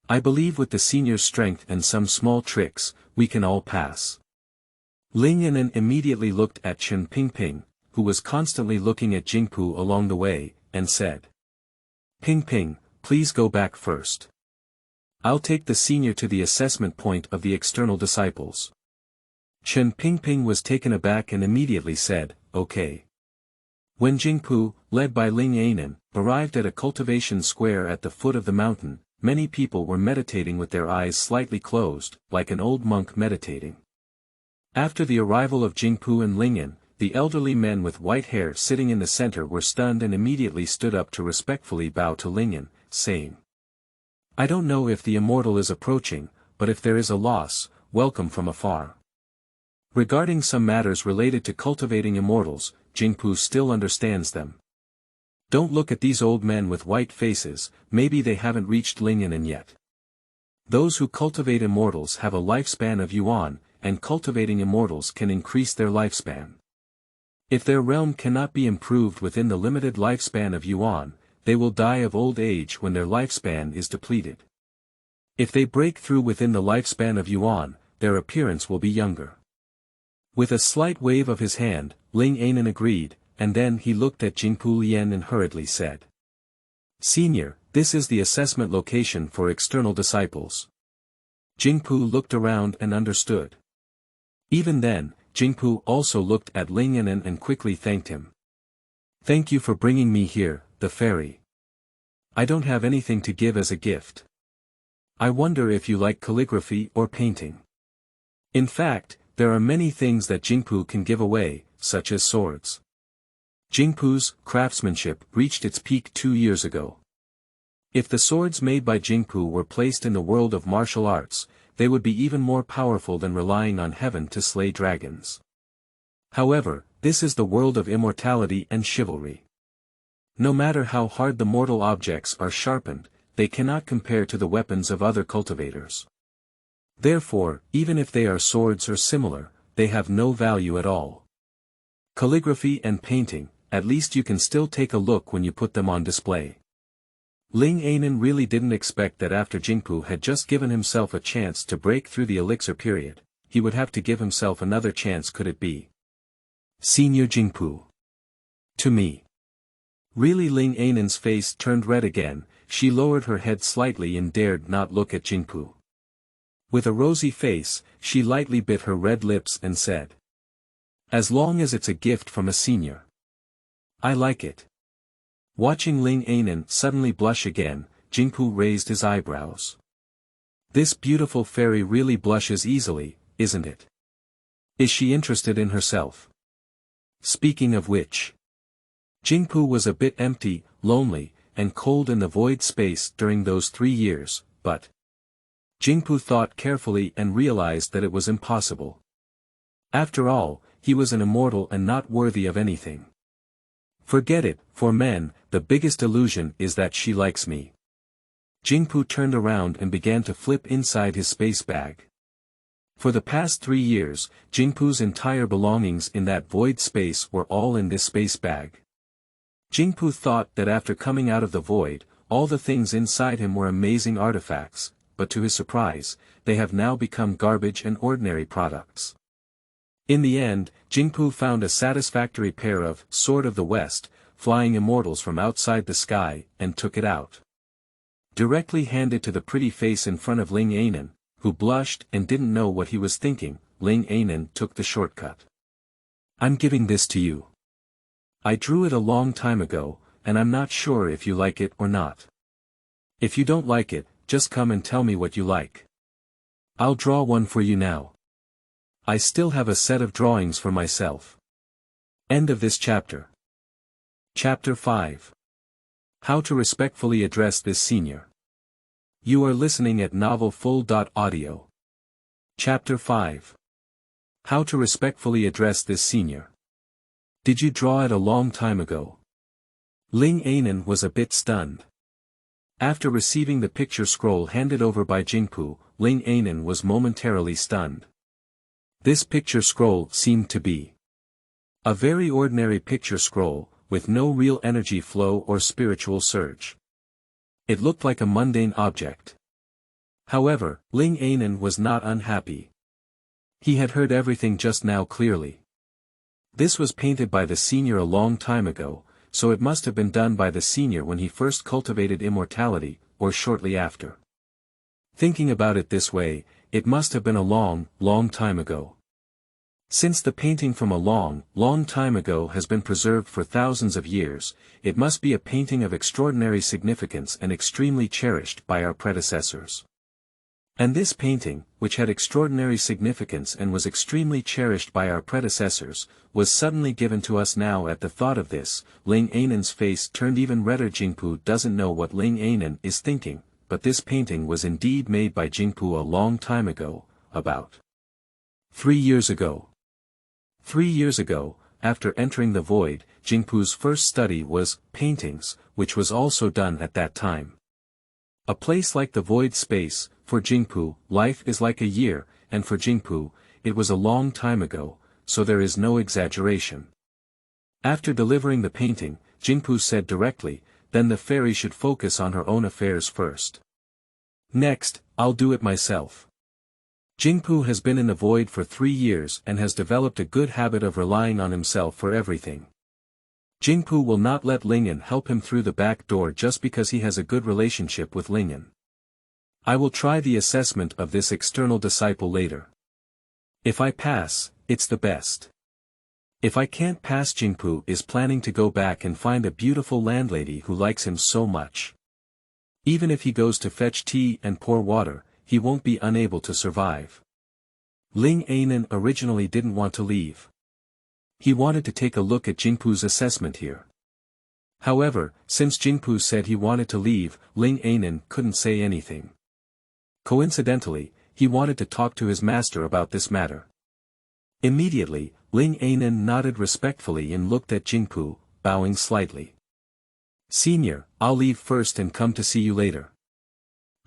I believe with the senior's strength and some small tricks, we can all pass. Ling Yanan immediately looked at Chen Pingping, who was constantly looking at Jingpu along the way, and said, "Pingping, please go back first. I'll take the senior to the assessment point of the external disciples." Chen Pingping was taken aback and immediately said, "Okay." When Jingpu, led by Ling Yanan, arrived at a cultivation square at the foot of the mountain, many people were meditating with their eyes slightly closed, like an old monk meditating. After the arrival of Jingpu and Lingyan, the elderly men with white hair sitting in the center were stunned and immediately stood up to respectfully bow to Lingyan, saying, "I don't know if the immortal is approaching, but if there is a loss, welcome from afar." Regarding some matters related to cultivating immortals, Jingpu still understands them. Don't look at these old men with white faces, maybe they haven't reached Lingyan yet. Those who cultivate immortals have a lifespan of yuan, and cultivating immortals can increase their lifespan. If their realm cannot be improved within the limited lifespan of yuan, they will die of old age when their lifespan is depleted. If they break through within the lifespan of yuan, their appearance will be younger. With a slight wave of his hand, Ling Anan agreed, and then he looked at Jingpu Lian and hurriedly said, "Senior, this is the assessment location for external disciples." Jingpu looked around and understood. Even then, Jingpu also looked at Ling Yanan and quickly thanked him. "Thank you for bringing me here, the fairy. I don't have anything to give as a gift. I wonder if you like calligraphy or painting." In fact, there are many things that Jingpu can give away, such as swords. Jingpu's craftsmanship reached its peak 2 years ago. If the swords made by Jingpu were placed in the world of martial arts, they would be even more powerful than relying on heaven to slay dragons. However, this is the world of immortality and chivalry. No matter how hard the mortal objects are sharpened, they cannot compare to the weapons of other cultivators. Therefore, even if they are swords or similar, they have no value at all. Calligraphy and painting, at least you can still take a look when you put them on display. Ling Anan really didn't expect that after Jingpu had just given himself a chance to break through the elixir period, he would have to give himself another chance. Could it be Senior Jingpu? To me. Really? Ling Anan's face turned red again, she lowered her head slightly and dared not look at Jingpu. With a rosy face, she lightly bit her red lips and said, "As long as it's a gift from a senior. I like it." Watching Ling Anan suddenly blush again, Jingpu raised his eyebrows. This beautiful fairy really blushes easily, isn't it? Is she interested in herself? Speaking of which, Jingpu was a bit empty, lonely, and cold in the void space during those 3 years, but Jingpu thought carefully and realized that it was impossible. After all, he was an immortal and not worthy of anything. Forget it, for men, the biggest illusion is that she likes me. Jingpu turned around and began to flip inside his space bag. For the past 3 years, Jingpu's entire belongings in that void space were all in this space bag. Jingpu thought that after coming out of the void, all the things inside him were amazing artifacts, but to his surprise, they have now become garbage and ordinary products. In the end, Jingpu found a satisfactory pair of Sword of the West, flying immortals from outside the sky, and took it out. Directly handed to the pretty face in front of Ling Anan, who blushed and didn't know what he was thinking. Ling Anan took the shortcut. I'm giving this to you. I drew it a long time ago, and I'm not sure if you like it or not. If you don't like it, just come and tell me what you like. I'll draw one for you now. I still have a set of drawings for myself. End of this chapter. Chapter 5. How to respectfully address this senior. You are listening at novelfull.audio. Chapter 5. How to respectfully address this senior. Did you draw it a long time ago? Ling Anan was a bit stunned. After receiving the picture scroll handed over by Jingpu, Ling Anan was momentarily stunned. This picture scroll seemed to be a very ordinary picture scroll, with no real energy flow or spiritual surge. It looked like a mundane object. However, Ling Anan was not unhappy. He had heard everything just now clearly. This was painted by the senior a long time ago, so it must have been done by the senior when he first cultivated immortality, or shortly after. Thinking about it this way, it must have been a long, long time ago. Since the painting from a long, long time ago has been preserved for thousands of years, it must be a painting of extraordinary significance and extremely cherished by our predecessors. And this painting, which had extraordinary significance and was extremely cherished by our predecessors, was suddenly given to us now. At the thought of this, Ling Anan's face turned even redder. Jingpu doesn't know what Ling Anan is thinking, but this painting was indeed made by Jingpu a long time ago, about 3 years ago. 3 years ago, after entering the void, Jingpu's first study was paintings, which was also done at that time. A place like the void space, for Jingpu, life is like a year, and for Jingpu, it was a long time ago, so there is no exaggeration. After delivering the painting, Jingpu said directly, then the fairy should focus on her own affairs first. Next, I'll do it myself. Jingpu has been in the void for 3 years and has developed a good habit of relying on himself for everything. Jingpu will not let Lingyan help him through the back door just because he has a good relationship with Lingyan. I will try the assessment of this external disciple later. If I pass, it's the best. If I can't pass, Jingpu is planning to go back and find a beautiful landlady who likes him so much. Even if he goes to fetch tea and pour water, he won't be unable to survive. Ling Anan originally didn't want to leave. He wanted to take a look at Jingpu's assessment here. However, since Jingpu said he wanted to leave, Ling Anan couldn't say anything. Coincidentally, he wanted to talk to his master about this matter. Immediately, Ling Anan nodded respectfully and looked at Jingpu, bowing slightly. Senior, I'll leave first and come to see you later.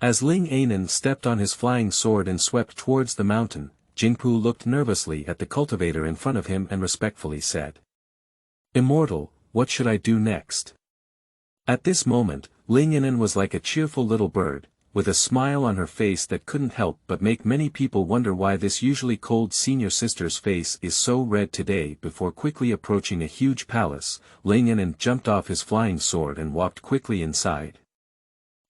As Ling Anan stepped on his flying sword and swept towards the mountain, Jingpu looked nervously at the cultivator in front of him and respectfully said, Immortal, what should I do next? At this moment, Ling Anan was like a cheerful little bird, with a smile on her face that couldn't help but make many people wonder why this usually cold senior sister's face is so red today. Before quickly approaching a huge palace, Ling Anan jumped off his flying sword and walked quickly inside.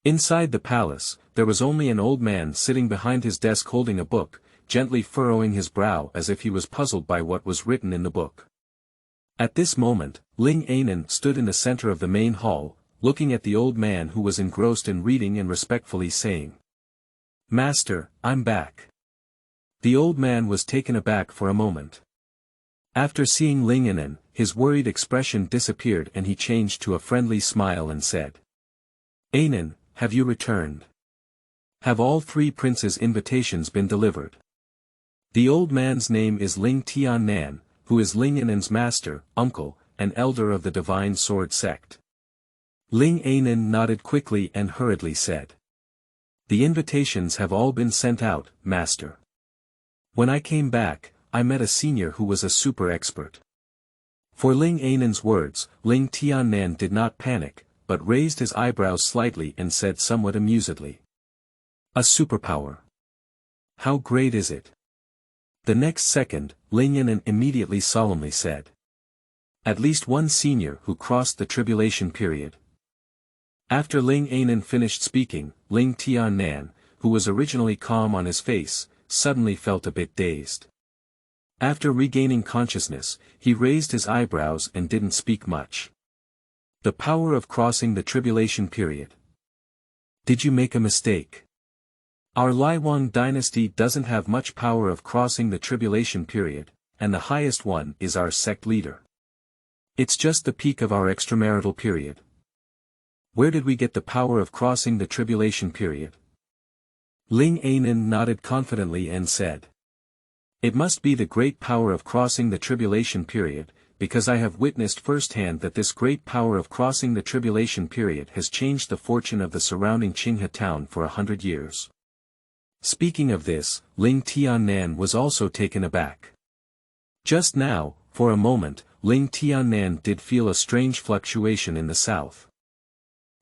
Inside the palace, there was only an old man sitting behind his desk holding a book, gently furrowing his brow as if he was puzzled by what was written in the book. At this moment, Ling Anan stood in the center of the main hall, looking at the old man who was engrossed in reading and respectfully saying, Master, I'm back. The old man was taken aback for a moment. After seeing Ling Anan, his worried expression disappeared and he changed to a friendly smile and said, Anan, have you returned? Have all 3 princes' invitations been delivered? The old man's name is Ling Tian-nan, who is Ling Anan's master, uncle, and elder of the Divine Sword sect. Ling Anan nodded quickly and hurriedly said, The invitations have all been sent out, master. When I came back, I met a senior who was a super expert. For Ling Anan's words, Ling Tian-nan did not panic, but raised his eyebrows slightly and said somewhat amusedly, A superpower. How great is it? The next second, Ling Anan immediately solemnly said, At least one senior who crossed the tribulation period. After Ling Anan finished speaking, Ling Tian-nan, who was originally calm on his face, suddenly felt a bit dazed. After regaining consciousness, he raised his eyebrows and didn't speak much. The power of crossing the tribulation period. Did you make a mistake? Our Liwang dynasty doesn't have much power of crossing the tribulation period, and the highest one is our sect leader. It's just the peak of our extramarital period. Where did we get the power of crossing the tribulation period? Ling Anan nodded confidently and said. It must be the great power of crossing the tribulation period, because I have witnessed firsthand that this great power of crossing the tribulation period has changed the fortune of the surrounding Qinghe town for 100 years. Speaking of this, Ling Tiannan was also taken aback. Just now, for a moment, Ling Tiannan did feel a strange fluctuation in the south.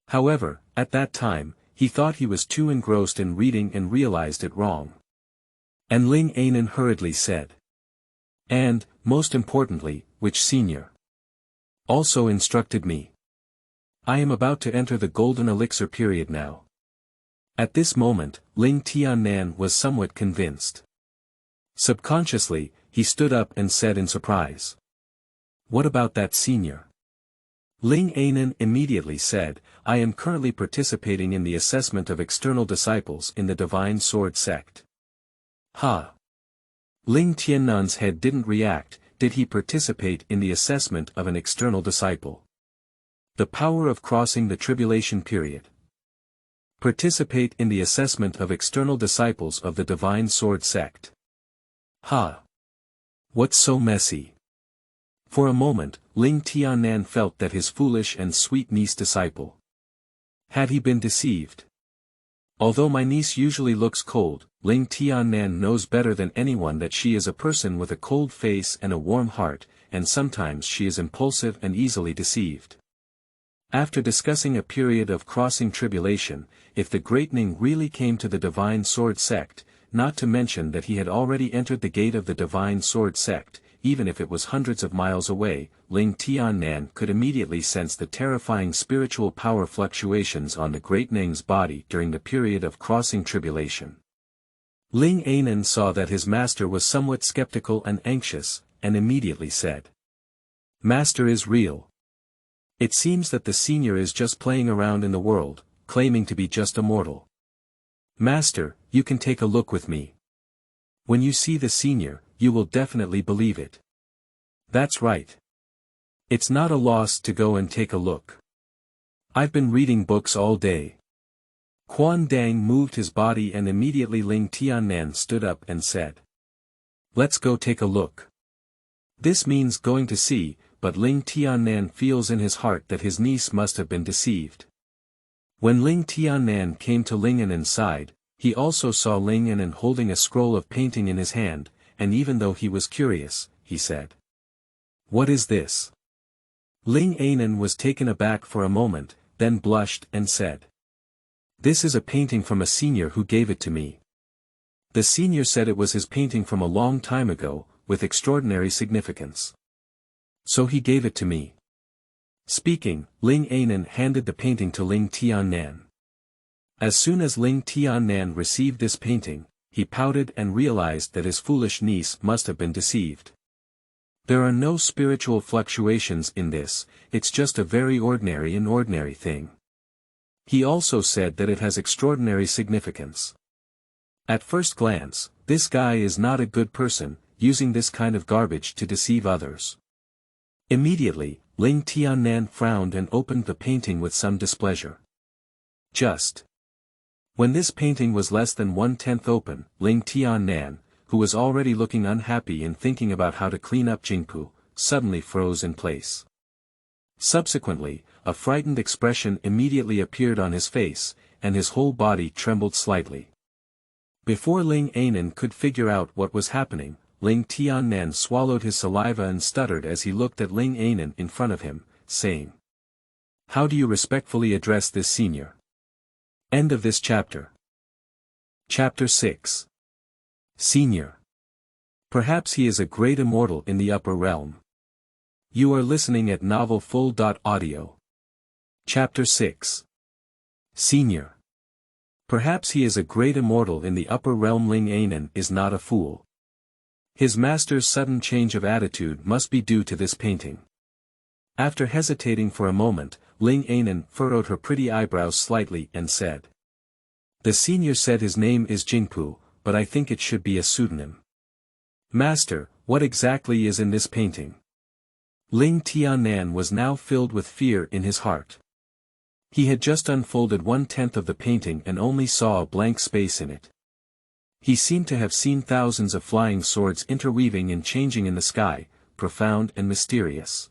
However, at that time, he thought he was too engrossed in reading and realized it wrong. And Ling Anan hurriedly said. And, most importantly, which senior? Also instructed me. I am about to enter the golden elixir period now. At this moment, Ling Tiannan was somewhat convinced. Subconsciously, he stood up and said in surprise. What about that senior? Ling Anan immediately said, I am currently participating in the assessment of external disciples in the Divine Sword sect. Ha! Ling Tiannan's head didn't react. Did he participate in the assessment of an external disciple? The power of crossing the tribulation period. Participate in the assessment of external disciples of the Divine Sword sect. Ha! What's so messy? For a moment, Ling Tiannan felt that his foolish and sweet niece disciple. Had he been deceived? Although my niece usually looks cold, Ling Tiannan knows better than anyone that she is a person with a cold face and a warm heart, and sometimes she is impulsive and easily deceived. After discussing a period of crossing tribulation, if the Great Ning really came to the Divine Sword sect, not to mention that he had already entered the gate of the Divine Sword sect, even if it was hundreds of miles away, Ling Tiannan could immediately sense the terrifying spiritual power fluctuations on the Great Ning's body during the period of crossing tribulation. Ling Anan saw that his master was somewhat skeptical and anxious, and immediately said. Master is real. It seems that the senior is just playing around in the world, claiming to be just a mortal. Master, you can take a look with me. When you see the senior, you will definitely believe it. That's right. It's not a loss to go and take a look. I've been reading books all day. Quan Dang moved his body and immediately Ling Tiannan stood up and said. Let's go take a look. This means going to see, but Ling Tiannan feels in his heart that his niece must have been deceived. When Ling Tiannan came to Ling Anan's side, he also saw Ling Anan holding a scroll of painting in his hand, and even though he was curious, he said. What is this? Ling Anan was taken aback for a moment, then blushed and said. This is a painting from a senior who gave it to me. The senior said it was his painting from a long time ago, with extraordinary significance. So he gave it to me. Speaking, Ling Anan handed the painting to Ling Tiannan. As soon as Ling Tiannan received this painting, he pouted and realized that his foolish niece must have been deceived. There are no spiritual fluctuations in this, it's just a very ordinary thing. He also said that it has extraordinary significance. At first glance, this guy is not a good person, using this kind of garbage to deceive others. Immediately, Ling Tiannan frowned and opened the painting with some displeasure. Just. When this painting was less than 1/10 open, Ling Tiannan, who was already looking unhappy and thinking about how to clean up Jingpu, suddenly froze in place. Subsequently, a frightened expression immediately appeared on his face, and his whole body trembled slightly. Before Ling Anan could figure out what was happening, Ling Tiannan swallowed his saliva and stuttered as he looked at Ling Anan in front of him, saying. How do you respectfully address this senior? End of this chapter. Chapter 6. Senior. Perhaps he is a great immortal in the upper realm. You are listening at novelfull.audio. Chapter 6. Senior. Perhaps he is a great immortal in the upper realm. Ling Anan is not a fool. His master's sudden change of attitude must be due to this painting. After hesitating for a moment, Ling Anan furrowed her pretty eyebrows slightly and said. The senior said his name is Jingpu, but I think it should be a pseudonym. Master, what exactly is in this painting? Ling Tianan was now filled with fear in his heart. He had just unfolded 1/10 of the painting and only saw a blank space in it. He seemed to have seen thousands of flying swords interweaving and changing in the sky, profound and mysterious.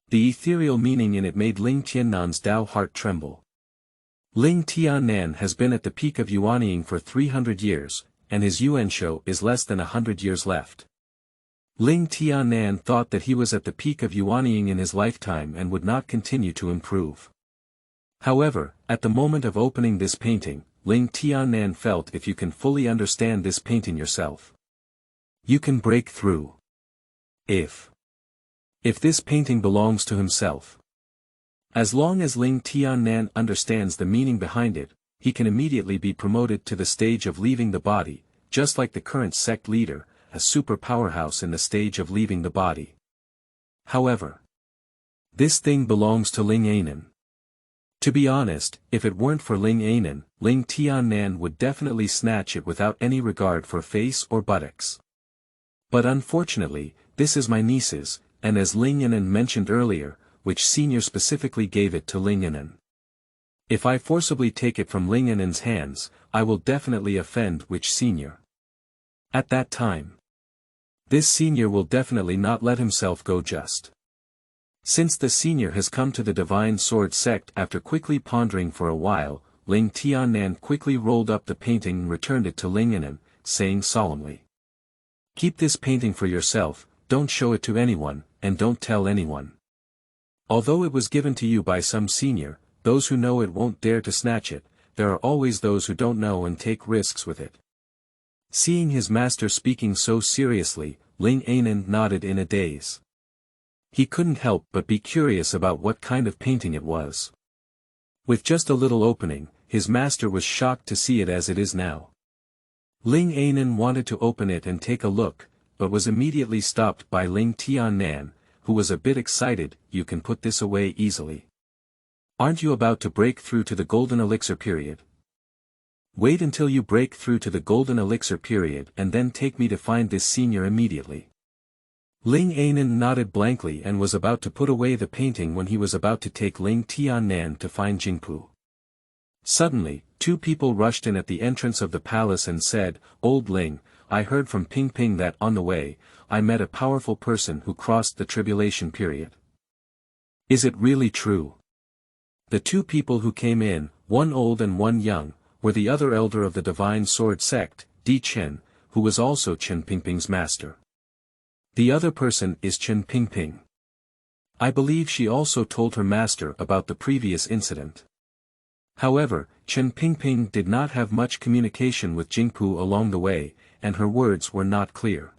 The ethereal meaning in it made Ling Tiannan's Tao heart tremble. Ling Tiannan has been at the peak of yuanying for 300 years, and his yuanshou is less than 100 years left. Ling Tiannan thought that he was at the peak of yuanying in his lifetime and would not continue to improve. However, at the moment of opening this painting, Ling Tiannan felt if you can fully understand this painting yourself, you can break through. If this painting belongs to himself. As long as Ling Tiannan understands the meaning behind it, he can immediately be promoted to the stage of leaving the body, just like the current sect leader, a super powerhouse in the stage of leaving the body. However, this thing belongs to Ling Anan. To be honest, if it weren't for Ling Anan, Ling Tiannan would definitely snatch it without any regard for face or buttocks. But unfortunately, this is my niece's, and as Ling Anan mentioned earlier, which senior specifically gave it to Ling Anan. If I forcibly take it from Ling Anan's hands, I will definitely offend which senior. At that time, this senior will definitely not let himself go just. Since the senior has come to the Divine Sword sect after quickly pondering for a while, Ling Tiannan quickly rolled up the painting and returned it to Ling Anan, saying solemnly. Keep this painting for yourself, don't show it to anyone, and don't tell anyone. Although it was given to you by some senior, those who know it won't dare to snatch it, there are always those who don't know and take risks with it. Seeing his master speaking so seriously, Ling Anan nodded in a daze. He couldn't help but be curious about what kind of painting it was. With just a little opening, his master was shocked to see it as it is now. Ling Anan wanted to open it and take a look, but was immediately stopped by Ling Tiannan, who was a bit excited. You can put this away easily. Aren't you about to break through to the golden elixir period? Wait until you break through to the golden elixir period and then take me to find this senior immediately. Ling Anan nodded blankly and was about to put away the painting when he was about to take Ling Tiannan to find Jingpu. Suddenly, two people rushed in at the entrance of the palace and said, Old Ling, I heard from Ping Ping that on the way, I met a powerful person who crossed the tribulation period. Is it really true? The two people who came in, one old and one young, were the other elder of the Divine Sword sect, Di Chen, who was also Chen Pingping's master. The other person is Chen Pingping. I believe she also told her master about the previous incident. However, Chen Pingping did not have much communication with Jingpu along the way, and her words were not clear.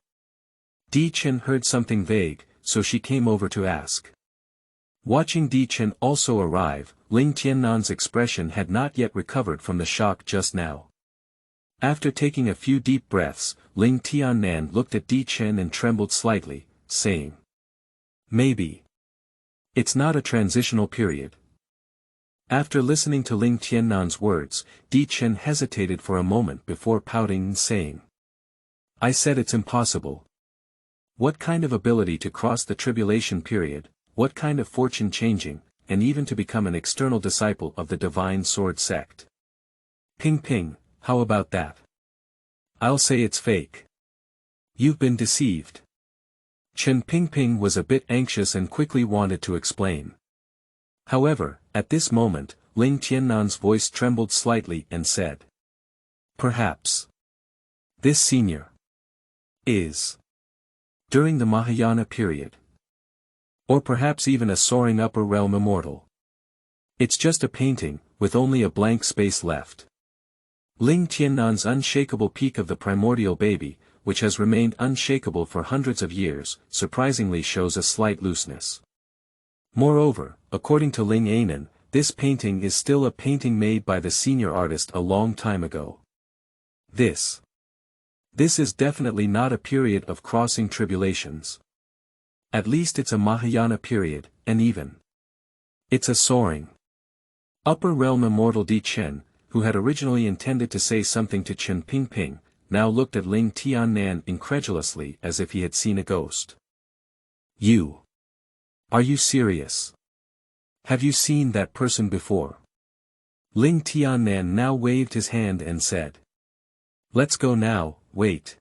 Di Chen heard something vague, so she came over to ask. Watching Di Chen also arrive, Ling Tiannan's expression had not yet recovered from the shock just now. After taking a few deep breaths, Ling Tiannan looked at Di Chen and trembled slightly, saying. Maybe. It's not a transitional period. After listening to Ling Tiannan's words, Di Chen hesitated for a moment before pouting and saying. I said it's impossible. What kind of ability to cross the tribulation period, what kind of fortune changing, and even to become an external disciple of the Divine Sword sect? Ping Ping, how about that? I'll say it's fake. You've been deceived. Chen Pingping was a bit anxious and quickly wanted to explain. However, at this moment, Ling Tiannan's voice trembled slightly and said. Perhaps. This senior. Is. During the Mahayana period. Or perhaps even a soaring upper realm immortal. It's just a painting, with only a blank space left. Ling Tiannan's unshakable peak of the primordial baby, which has remained unshakable for hundreds of years, surprisingly shows a slight looseness. Moreover, according to Ling Anan, this painting is still a painting made by the senior artist a long time ago. This This is definitely not a period of crossing tribulations. At least it's a Mahayana period, and even. It's a soaring. Upper realm immortal Di Chen, who had originally intended to say something to Chen Pingping, now looked at Ling Tiannan incredulously as if he had seen a ghost. You. Are you serious? Have you seen that person before? Ling Tiannan now waved his hand and said. Let's go now, wait.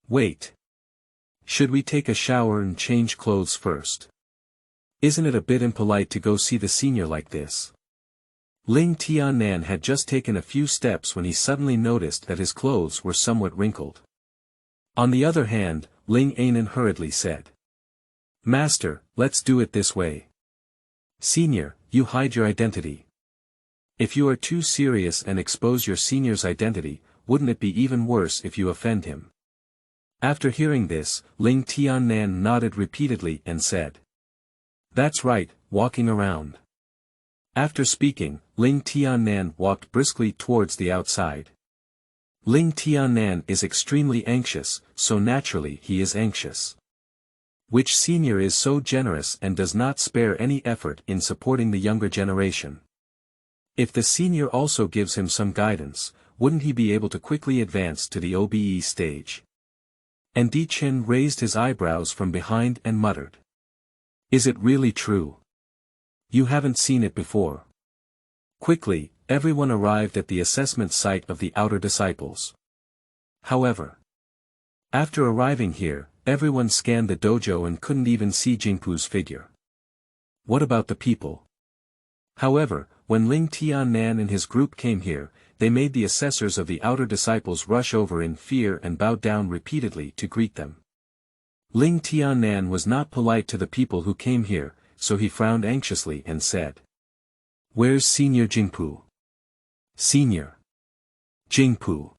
Wait. Should we take a shower and change clothes first? Isn't it a bit impolite to go see the senior like this? Ling Tiannan had just taken a few steps when he suddenly noticed that his clothes were somewhat wrinkled. On the other hand, Ling Anan hurriedly said. Master, let's do it this way. Senior, you hide your identity. If you are too serious and expose your senior's identity, wouldn't it be even worse if you offend him? After hearing this, Ling Tiannan nodded repeatedly and said. That's right, walking around. After speaking, Ling Tiannan walked briskly towards the outside. Ling Tiannan is extremely anxious, so naturally he is anxious. Which senior is so generous and does not spare any effort in supporting the younger generation? If the senior also gives him some guidance, wouldn't he be able to quickly advance to the OBE stage? And Di Chen raised his eyebrows from behind and muttered. Is it really true? You haven't seen it before. Quickly, everyone arrived at the assessment site of the outer disciples. However, after arriving here, everyone scanned the dojo and couldn't even see Jingpu's figure. What about the people? However, when Ling Tiannan and his group came here, they made the assessors of the outer disciples rush over in fear and bow down repeatedly to greet them. Ling Tiannan was not polite to the people who came here, so he frowned anxiously and said. Where's Senior Jingpu? Senior Jingpu.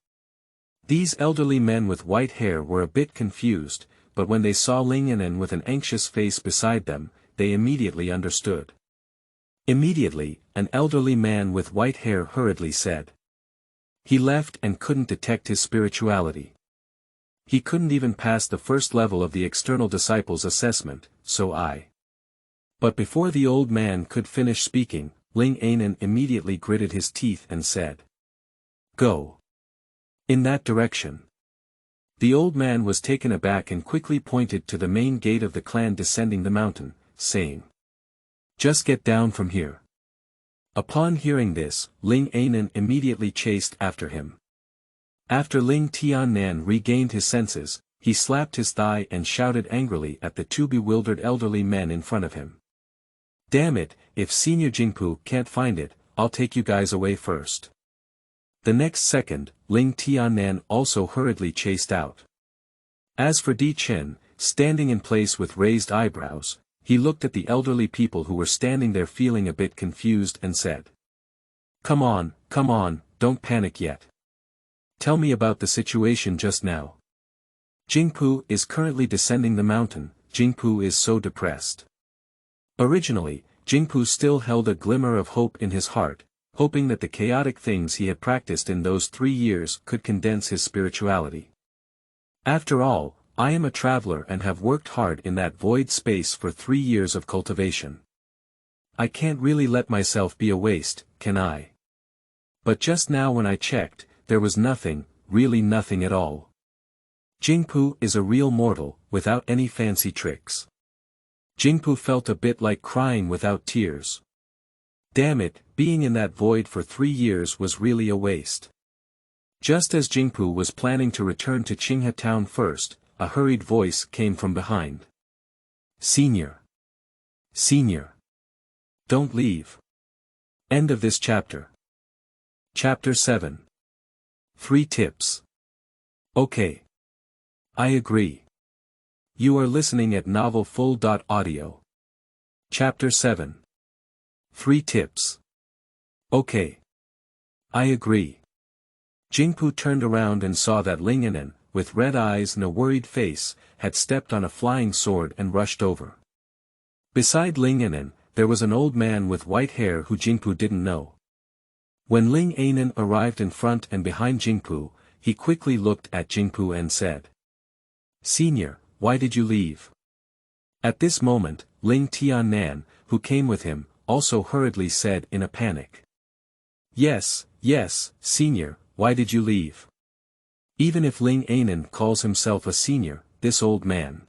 These elderly men with white hair were a bit confused, but when they saw Ling Anan with an anxious face beside them, they immediately understood. Immediately, an elderly man with white hair hurriedly said. He left and couldn't detect his spirituality. He couldn't even pass the first level of the external disciples' assessment, so I. But before the old man could finish speaking, Ling Anan immediately gritted his teeth and said. Go. In that direction. The old man was taken aback and quickly pointed to the main gate of the clan descending the mountain, saying. Just get down from here. Upon hearing this, Ling Anan immediately chased after him. After Ling Tiannan regained his senses, he slapped his thigh and shouted angrily at the two bewildered elderly men in front of him. Damn it, if Senior Jingpu can't find it, I'll take you guys away first. The next second, Ling Tiannan also hurriedly chased out. As for Di Chen, standing in place with raised eyebrows, he looked at the elderly people who were standing there feeling a bit confused and said. Come on, don't panic yet. Tell me about the situation just now. Jingpu is currently descending the mountain. Jingpu is so depressed. Originally, Jingpu still held a glimmer of hope in his heart, hoping that the chaotic things he had practiced in those 3 years could condense his spirituality. After all, I am a traveler and have worked hard in that void space for 3 years of cultivation. I can't really let myself be a waste, can I? But just now when I checked, there was nothing, really nothing at all. Jingpu is a real mortal, without any fancy tricks. Jingpu felt a bit like crying without tears. Damn it, being in that void for 3 years was really a waste. Just as Jingpu was planning to return to Qinghe town first, a hurried voice came from behind. Senior. Don't leave. End of this chapter. Chapter 7. 3 tips. Okay. I agree. You are listening at novelfull.audio. Chapter 7. 3 tips. Okay. I agree. Jingpu turned around and saw that Ling Anan, with red eyes and a worried face, had stepped on a flying sword and rushed over. Beside Ling Anan, there was an old man with white hair who Jingpu didn't know. When Ling Anan arrived in front and behind Jingpu, he quickly looked at Jingpu and said. Senior, why did you leave? At this moment, Ling Tiannan, who came with him, also hurriedly said in a panic. Yes, senior, why did you leave? Even if Ling Anan calls himself a senior, this old man.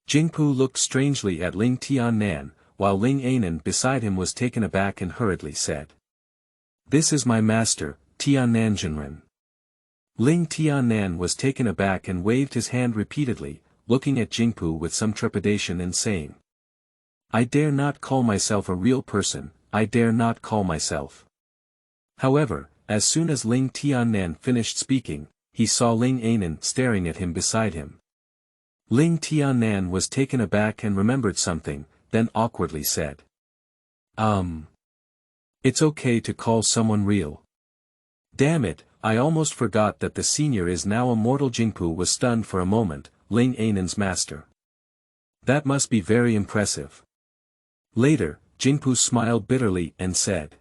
Jingpu looked strangely at Ling Tiannan, while Ling Anan beside him was taken aback and hurriedly said. This is my master, Tiannan Jinren. Ling Tiannan was taken aback and waved his hand repeatedly, looking at Jingpu with some trepidation and saying. I dare not call myself a real person, I dare not call myself. However, as soon as Ling Tiannan finished speaking, he saw Ling Anan staring at him beside him. Ling Tiannan was taken aback and remembered something, then awkwardly said. It's okay to call someone real. Damn it, I almost forgot that the senior is now immortal. Jingpu was stunned for a moment, Ling Anan's master. That must be very impressive. Later, Jingpu smiled bitterly and said.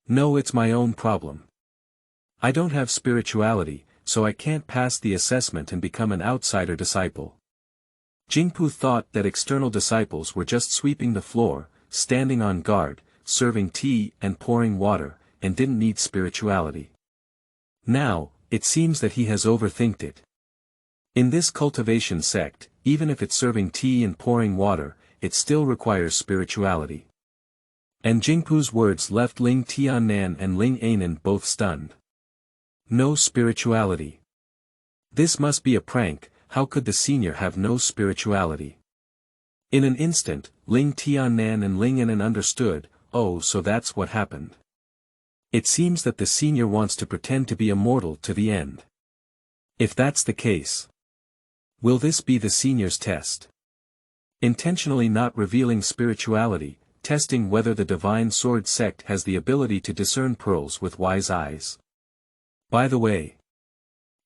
No, it's my own problem. I don't have spirituality, so I can't pass the assessment and become an outsider disciple. Jingpu thought that external disciples were just sweeping the floor, standing on guard, serving tea and pouring water, and didn't need spirituality. Now, it seems that he has overthinked it. In this cultivation sect, even if it's serving tea and pouring water, it still requires spirituality. And Jingpu's words left Ling Tiannan and Ling Anan both stunned. No spirituality. This must be a prank, how could the senior have no spirituality? In an instant, Ling Tiannan and Ling Anan understood, oh, so that's what happened. It seems that the senior wants to pretend to be immortal to the end. If that's the case, will this be the senior's test? Intentionally not revealing spirituality, testing whether the divine sword sect has the ability to discern pearls with wise eyes. By the way,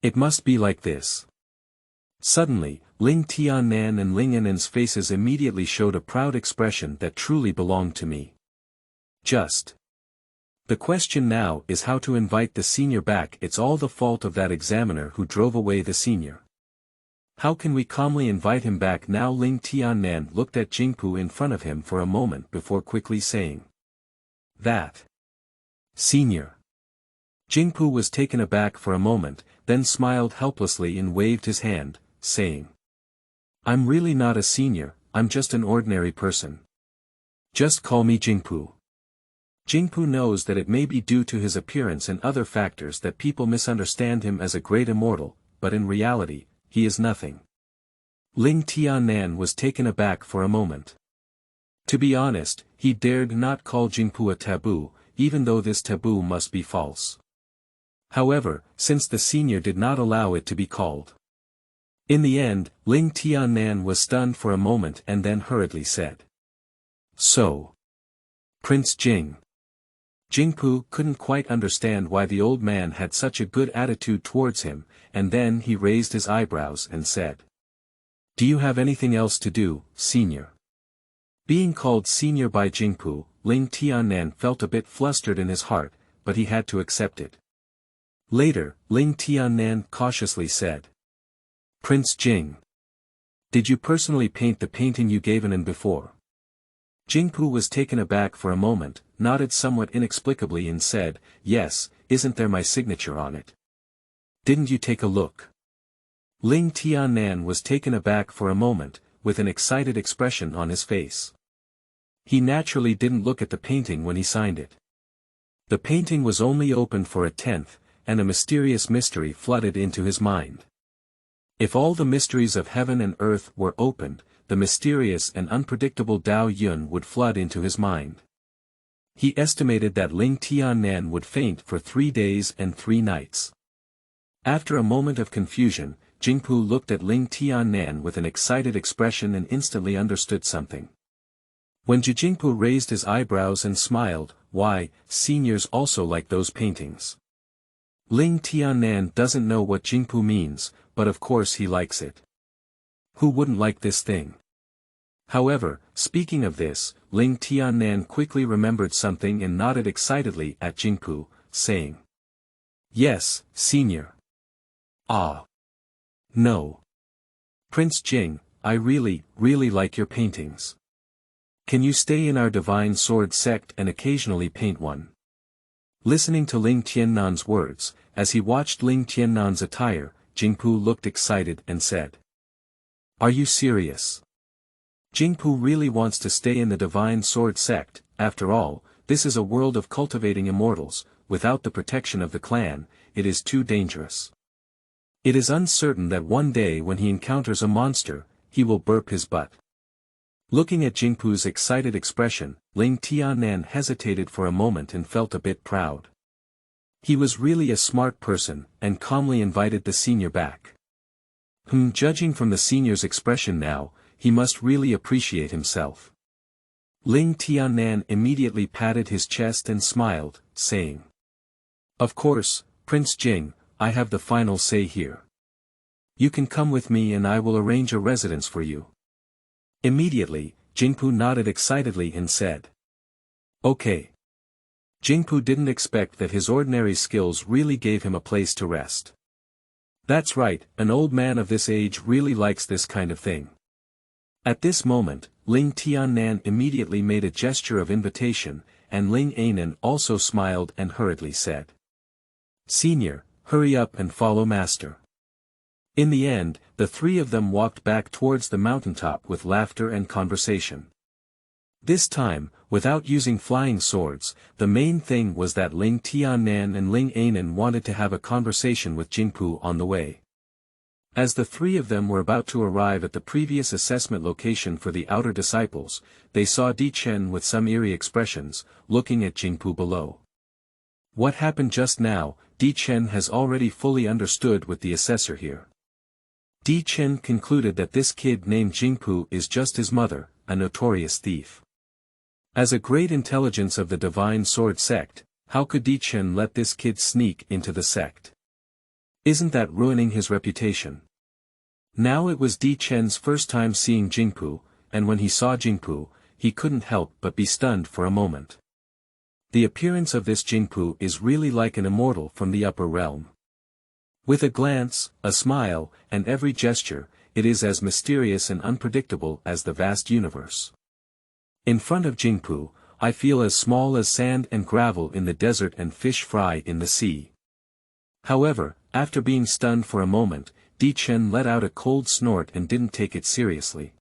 it must be like this. Suddenly, Ling Tiannan and Ling Anan's faces immediately showed a proud expression that truly belonged to me. Just. The question now is how to invite the senior back. It's all the fault of that examiner who drove away the senior. How can we calmly invite him back now? Ling Tiannan looked at Jingpu in front of him for a moment before quickly saying. That. Senior. Jingpu was taken aback for a moment, then smiled helplessly and waved his hand, saying. I'm really not a senior, I'm just an ordinary person. Just call me Jingpu. Jingpu knows that it may be due to his appearance and other factors that people misunderstand him as a great immortal, but in reality, he is nothing. Ling Tiannan was taken aback for a moment. To be honest, he dared not call Jingpu a taboo, even though this taboo must be false. However, since the senior did not allow it to be called. In the end, Ling Tiannan was stunned for a moment and then hurriedly said. So. Prince Jing. Jingpu couldn't quite understand why the old man had such a good attitude towards him, and then he raised his eyebrows and said. Do you have anything else to do, senior? Being called senior by Jingpu, Ling Tiannan felt a bit flustered in his heart, but he had to accept it. Later, Ling Tiannan cautiously said. Prince Jing. Did you personally paint the painting you gave Anan before? Jingpu was taken aback for a moment, nodded somewhat inexplicably and said, yes, isn't there my signature on it? Didn't you take a look? Ling Tiannan was taken aback for a moment, with an excited expression on his face. He naturally didn't look at the painting when he signed it. The painting was only open for a tenth, and a mysterious mystery flooded into his mind. If all the mysteries of heaven and earth were opened, the mysterious and unpredictable Dao Yun would flood into his mind. He estimated that Ling Tiannan would faint for 3 days and 3 nights. After a moment of confusion, Jingpu looked at Ling Tiannan with an excited expression and instantly understood something. When Jingpu raised his eyebrows and smiled, why, seniors also like those paintings. Ling Tiannan doesn't know what Jingpu means, but of course he likes it. Who wouldn't like this thing? However, speaking of this, Ling Tiannan quickly remembered something and nodded excitedly at Jingpu, saying. Yes, senior. Ah. No. Prince Jing, I really like your paintings. Can you stay in our divine sword sect and occasionally paint one? Listening to Ling Tiannan's words, as he watched Ling Tiannan's attire, Jingpu looked excited and said. Are you serious? Jingpu really wants to stay in the divine sword sect. After all, this is a world of cultivating immortals. Without the protection of the clan, it is too dangerous. It is uncertain that one day when he encounters a monster, he will burp his butt. Looking at Jingpu's excited expression, Ling Tiannan hesitated for a moment and felt a bit proud. He was really a smart person, and calmly invited the senior back. Judging from the senior's expression now, he must really appreciate himself. Ling Tiannan immediately patted his chest and smiled, saying. Of course, Prince Jing, I have the final say here. You can come with me and I will arrange a residence for you. Immediately, Jingpu nodded excitedly and said. Okay. Jingpu didn't expect that his ordinary skills really gave him a place to rest. That's right, an old man of this age really likes this kind of thing. At this moment, Ling Tiannan immediately made a gesture of invitation, and Ling Ainan also smiled and hurriedly said. Senior, hurry up and follow master. In the end, the three of them walked back towards the mountaintop with laughter and conversation. This time, without using flying swords, the main thing was that Ling Tiannan and Ling Ainan wanted to have a conversation with Jingpu on the way. As the three of them were about to arrive at the previous assessment location for the outer disciples, they saw Di Chen with some eerie expressions, looking at Jingpu below. What happened just now, Di Chen has already fully understood with the assessor here. Di Chen concluded that this kid named Jingpu is just his mother, a notorious thief. As a great intelligence of the divine sword sect, how could Di Chen let this kid sneak into the sect? Isn't that ruining his reputation? Now it was Di Chen's first time seeing Jingpu, and when he saw Jingpu, he couldn't help but be stunned for a moment. The appearance of this Jingpu is really like an immortal from the upper realm. With a glance, a smile, and every gesture, it is as mysterious and unpredictable as the vast universe. In front of Jingpu, I feel as small as sand and gravel in the desert and fish fry in the sea. However, after being stunned for a moment, Di Chen let out a cold snort and didn't take it seriously.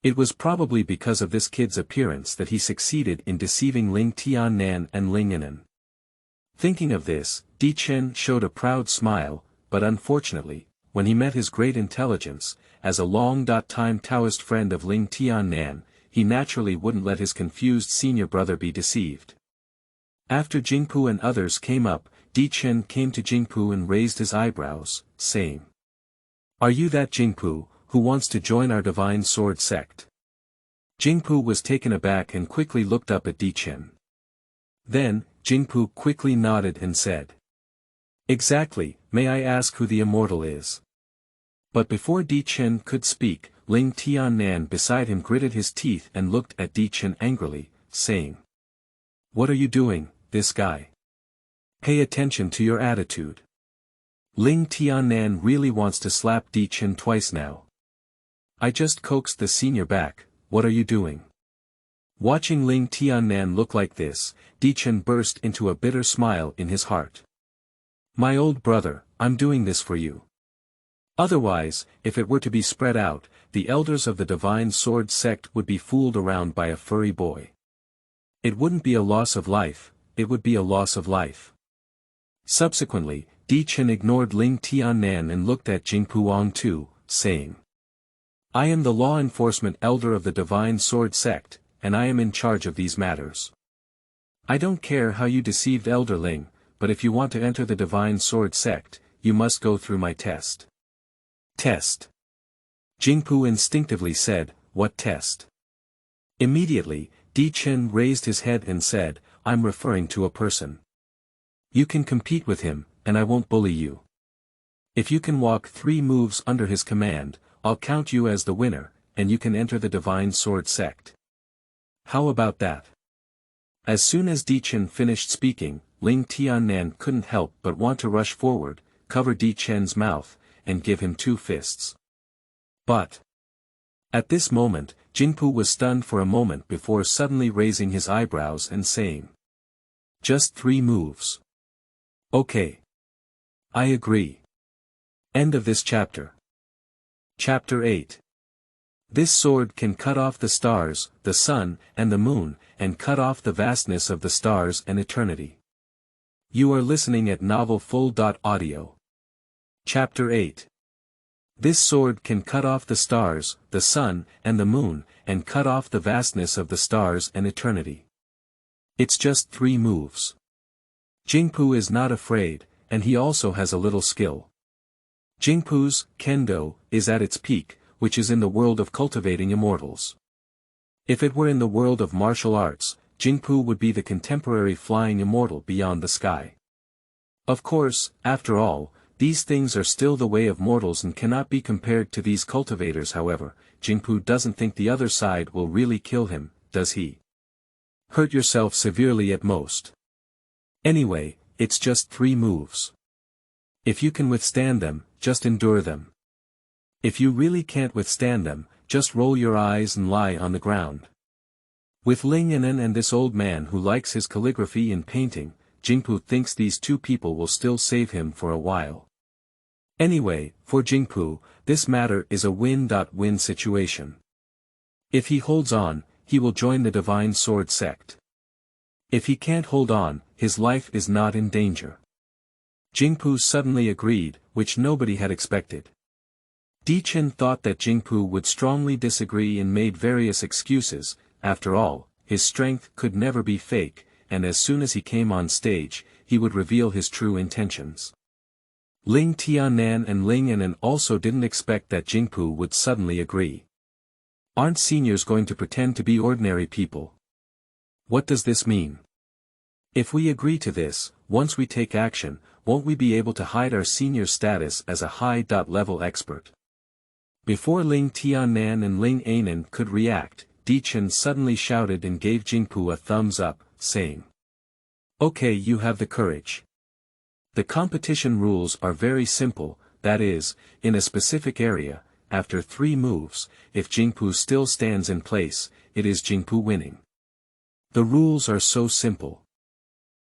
It was probably because of this kid's appearance that he succeeded in deceiving Ling Tiannan and Ling Ainan. Thinking of this, Di Chen showed a proud smile, but unfortunately, when he met his great intelligence, as a long-time Taoist friend of Ling Tiannan, he naturally wouldn't let his confused senior brother be deceived. After Jingpu and others came up, Di Chen came to Jingpu and raised his eyebrows, saying. Are you that Jingpu, who wants to join our divine sword sect? Jingpu was taken aback and quickly looked up at Di Chen. Then, Jingpu quickly nodded and said. Exactly, may I ask who the immortal is? But before Di Chen could speak, Ling Tiannan beside him gritted his teeth and looked at Di Chen angrily, saying. What are you doing, this guy? Pay attention to your attitude. Ling Tiannan really wants to slap Di Chen twice now. I just coaxed the senior back, what are you doing? Watching Ling Tiannan look like this, Di Chen burst into a bitter smile in his heart. My old brother, I'm doing this for you. Otherwise, if it were to be spread out, the elders of the divine sword sect would be fooled around by a furry boy. It wouldn't be a loss of life, it would be a loss of life. Subsequently, Di Chen ignored Ling Tiannan and looked at Jingpu Wang too, saying. I am the law enforcement elder of the divine sword sect, and I am in charge of these matters. I don't care how you deceived Elder Ling, but if you want to enter the divine sword sect, you must go through my test. Test. Jingpu instinctively said, what test? Immediately, Di Chen raised his head and said, I'm referring to a person. You can compete with him, and I won't bully you. If you can walk 3 moves under his command, I'll count you as the winner, and you can enter the divine sword sect. How about that? As soon as Di Chen finished speaking, Ling Tiannan couldn't help but want to rush forward, cover Di Chen's mouth, and give him 2 fists. But at this moment, Jingpu was stunned for a moment before suddenly raising his eyebrows and saying, "Just 3 moves. Okay. I agree." End of this chapter. Chapter 8. This sword can cut off the stars, the sun, and the moon, and cut off the vastness of the stars and eternity. You are listening at novelfull.audio. Chapter 8. This sword can cut off the stars, the sun, and the moon, and cut off the vastness of the stars and eternity. It's just 3 moves. Jingpu is not afraid, and he also has a little skill. Jingpu's kendo is at its peak, which is in the world of cultivating immortals. If it were in the world of martial arts, Jingpu would be the contemporary flying immortal beyond the sky. Of course, after all, these things are still the way of mortals and cannot be compared to these cultivators. However, Jingpu doesn't think the other side will really kill him, does he? Hurt yourself severely at most. Anyway, it's just 3 moves. If you can withstand them, just endure them. If you really can't withstand them, just roll your eyes and lie on the ground. With Ling Yinan and this old man who likes his calligraphy and painting, Jingpu thinks these 2 people will still save him for a while. Anyway, for Jingpu, this matter is a win-win situation. If he holds on, he will join the Divine Sword sect. If he can't hold on, his life is not in danger. Jingpu suddenly agreed, which nobody had expected. Di Chen thought that Jingpu would strongly disagree and made various excuses. After all, his strength could never be fake, and as soon as he came on stage, he would reveal his true intentions. Ling Tiannan and Ling Yinan also didn't expect that Jingpu would suddenly agree. Aren't seniors going to pretend to be ordinary people? What does this mean? If we agree to this, once we take action, won't we be able to hide our senior status as a high-level expert? Before Ling Tiannan and Ling Yinan could react, Di Chen suddenly shouted and gave Jingpu a thumbs up, saying, "Okay, you have the courage. The competition rules are very simple, that is, in a specific area, after 3 moves, if Jingpu still stands in place, it is Jingpu winning. The rules are so simple."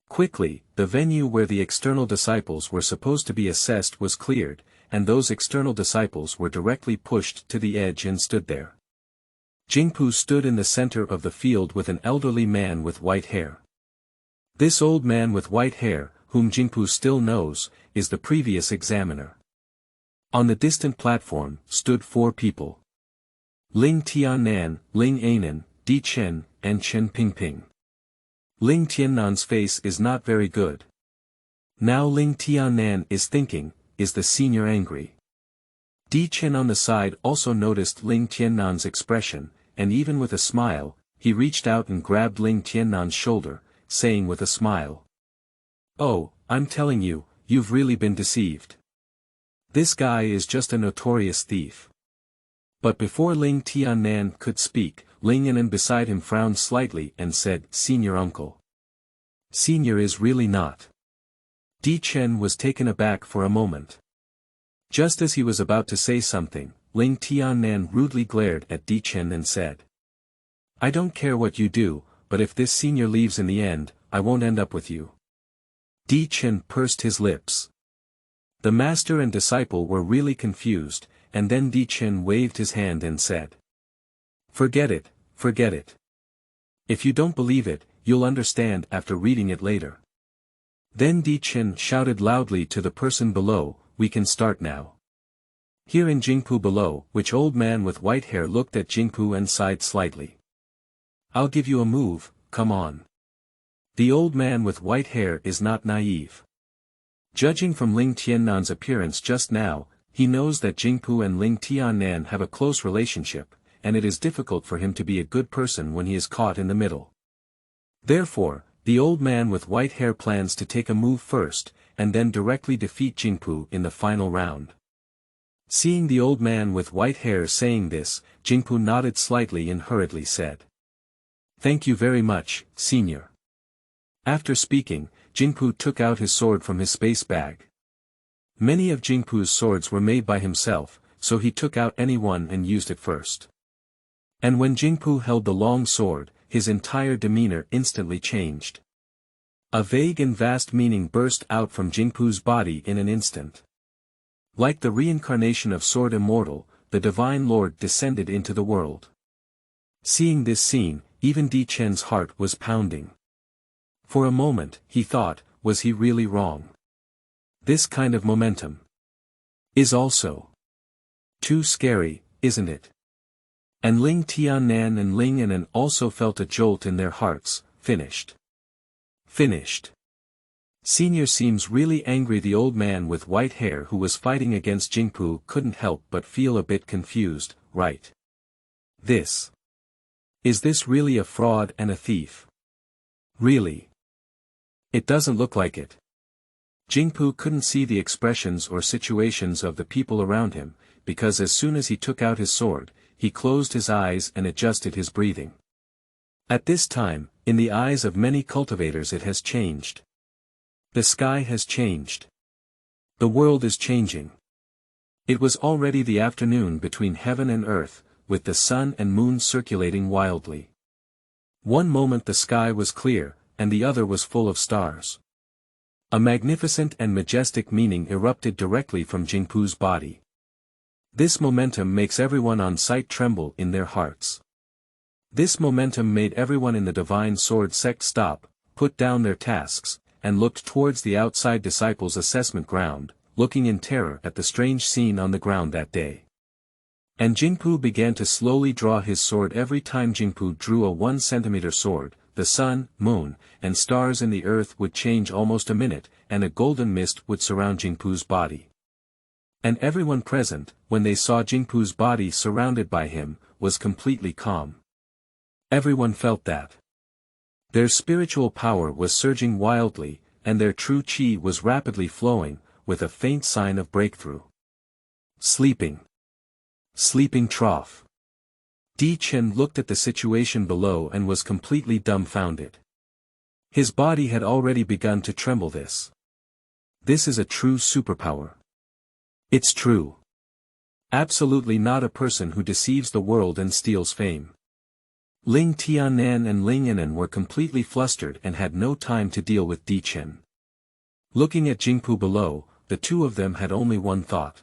Quickly, the venue where the external disciples were supposed to be assessed was cleared, and those external disciples were directly pushed to the edge and stood there. Jingpu stood in the center of the field with an elderly man with white hair. This old man with white hair, whom Jingpu still knows, is the previous examiner. On the distant platform, stood 4 people. Ling Tiannan, Ling Yinan, Di Chen, and Chen Pingping. Ling Tiannan's face is not very good. Now Ling Tiannan is thinking, is the senior angry? Di Chen on the side also noticed Ling Tiannan's expression, and even with a smile, he reached out and grabbed Ling Tiannan's shoulder, saying with a smile, "Oh, I'm telling you, you've really been deceived. This guy is just a notorious thief." But before Ling Tiannan could speak, Ling Yinan beside him frowned slightly and said, "Senior uncle." Senior is really not. Di Chen was taken aback for a moment. Just as he was about to say something, Ling Tiannan rudely glared at Di Chen and said, "I don't care what you do, but if this senior leaves in the end, I won't end up with you." Di Chen pursed his lips. The master and disciple were really confused, and then Di Chen waved his hand and said, Forget it, forget it. If you don't believe it, you'll understand after reading it later." Then Di Chen shouted loudly to the person below, "We can start now." Here in Jingpu below, which old man with white hair looked at Jingpu and sighed slightly. "I'll give you a move, come on." The old man with white hair is not naive. Judging from Ling Tiannan's appearance just now, he knows that Jingpu and Ling Tiannan have a close relationship, and it is difficult for him to be a good person when he is caught in the middle. Therefore, the old man with white hair plans to take a move first, and then directly defeat Jingpu in the final round. Seeing the old man with white hair saying this, Jingpu nodded slightly and hurriedly said, "Thank you very much, senior." After speaking, Jingpu took out his sword from his space bag. Many of Jingpu's swords were made by himself, so he took out any one and used it first. And when Jingpu held the long sword, his entire demeanor instantly changed. A vague and vast meaning burst out from Jingpu's body in an instant. Like the reincarnation of Sword Immortal, the Divine Lord descended into the world. Seeing this scene, even Di Chen's heart was pounding. For a moment, he thought, was he really wrong? This kind of momentum is also too scary, isn't it? And Ling Tiannan and Ling Yinan also felt a jolt in their hearts. Finished. Finished. Senior seems really angry. The old man with white hair who was fighting against Jingpu couldn't help but feel a bit confused, right? Is this really a fraud and a thief? Really? It doesn't look like it. Jingpu couldn't see the expressions or situations of the people around him, because as soon as he took out his sword, he closed his eyes and adjusted his breathing. At this time, in the eyes of many cultivators it has changed. The sky has changed. The world is changing. It was already the afternoon between heaven and earth, with the sun and moon circulating wildly. One moment the sky was clear, and the other was full of stars. A magnificent and majestic meaning erupted directly from Jingpu's body. This momentum makes everyone on sight tremble in their hearts. This momentum made everyone in the Divine Sword sect stop, put down their tasks, and looked towards the outside disciples' assessment ground, looking in terror at the strange scene on the ground that day. And Jingpu began to slowly draw his sword. Every time Jingpu drew a 1 centimeter sword, the sun, moon, and stars in the earth would change almost a minute, and a golden mist would surround Jingpu's body. And everyone present, when they saw Jingpu's body surrounded by him, was completely calm. Everyone felt that their spiritual power was surging wildly, and their true chi was rapidly flowing, with a faint sign of breakthrough. Sleeping trough. Di Chen looked at the situation below and was completely dumbfounded. His body had already begun to tremble. This is a true superpower. It's true. Absolutely not a person who deceives the world and steals fame. Ling Tiannan and Ling Yinan were completely flustered and had no time to deal with Di Chen. Looking at Jingpu below, the two of them had only one thought.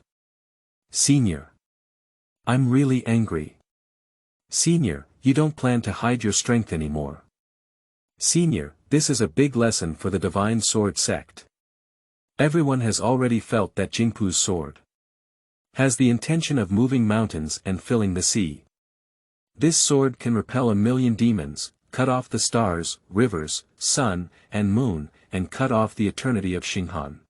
Senior. I'm really angry. Senior, you don't plan to hide your strength anymore. Senior, this is a big lesson for the Divine Sword sect. Everyone has already felt that Jingpu's sword has the intention of moving mountains and filling the sea. This sword can repel 1,000,000 demons, cut off the stars, rivers, sun, and moon, and cut off the eternity of Xinghan.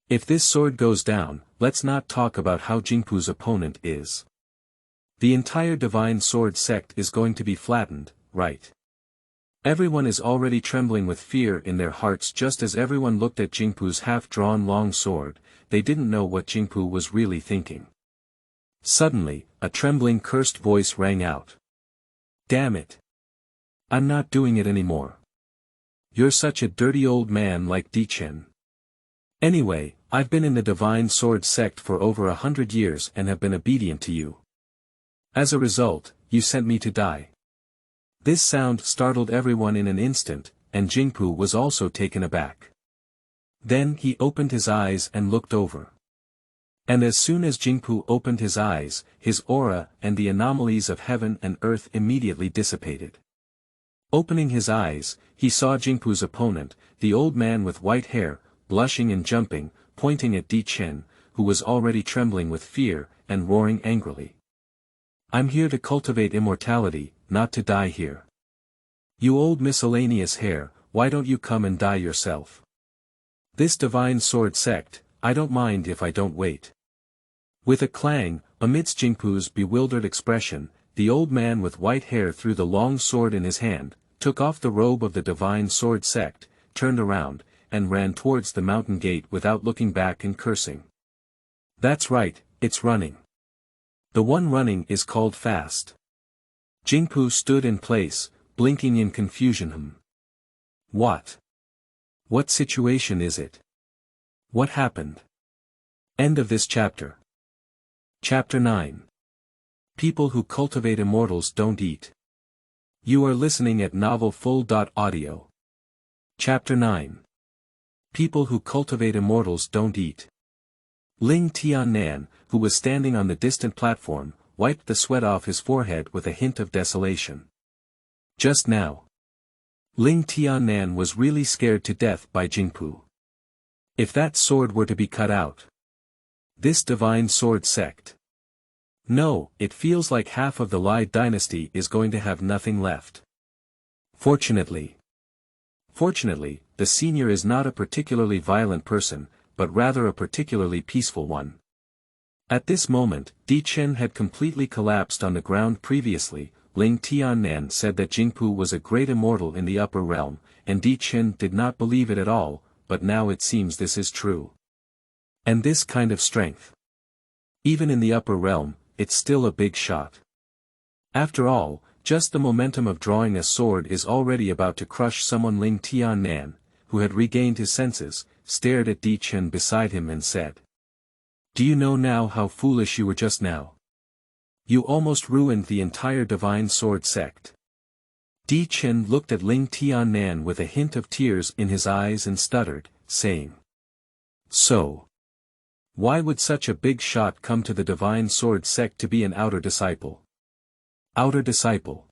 If this sword goes down, let's not talk about how Jingpu's opponent is. The entire Divine Sword sect is going to be flattened, right? Everyone is already trembling with fear in their hearts. Just as everyone looked at Jingpu's half-drawn long sword, they didn't know what Jingpu was really thinking. Suddenly, a trembling cursed voice rang out. Damn it! I'm not doing it anymore. You're such a dirty old man like Di Chen. Anyway, I've been in the Divine Sword sect for over 100 years and have been obedient to you. As a result, you sent me to die. This sound startled everyone in an instant, and Jingpu was also taken aback. Then he opened his eyes and looked over. And as soon as Jingpu opened his eyes, his aura and the anomalies of heaven and earth immediately dissipated. Opening his eyes, he saw Jingpu's opponent, the old man with white hair, blushing and jumping, pointing at Di Chen, who was already trembling with fear, and roaring angrily. I'm here to cultivate immortality, not to die here. You old miscellaneous hair, why don't you come and die yourself? This Divine Sword sect, I don't mind if I don't wait. With a clang, amidst Jingpu's bewildered expression, the old man with white hair threw the long sword in his hand, took off the robe of the Divine Sword sect, turned around, and ran towards the mountain gate without looking back and cursing. That's right, it's running. The one running is called fast. Jingpu stood in place, blinking in confusion. What situation is it? What happened? End of this chapter. Chapter 9. People who cultivate immortals don't eat. You are listening at novelfull.audio. Chapter 9. People who cultivate immortals don't eat. Ling Tiannan, who was standing on the distant platform, wiped the sweat off his forehead with a hint of desolation. Just now. Ling Tiannan was really scared to death by Jingpu. If that sword were to be cut out. This divine sword sect. No, it feels like half of the Lai dynasty is going to have nothing left. Fortunately, the senior is not a particularly violent person, but rather a particularly peaceful one. At this moment, Di Chen had completely collapsed on the ground previously. Ling Tiannan said that Jingpu was a great immortal in the upper realm, and Di Chen did not believe it at all, but now it seems this is true. And this kind of strength. Even in the upper realm, it's still a big shot. After all, just the momentum of drawing a sword is already about to crush someone. Ling Tiannan, who had regained his senses, stared at Di Chen beside him and said. Do you know now how foolish you were just now? You almost ruined the entire divine sword sect. Di Chen looked at Ling Tiannan with a hint of tears in his eyes and stuttered, saying. So. Why would such a big shot come to the divine sword sect to be an outer disciple? Outer disciple.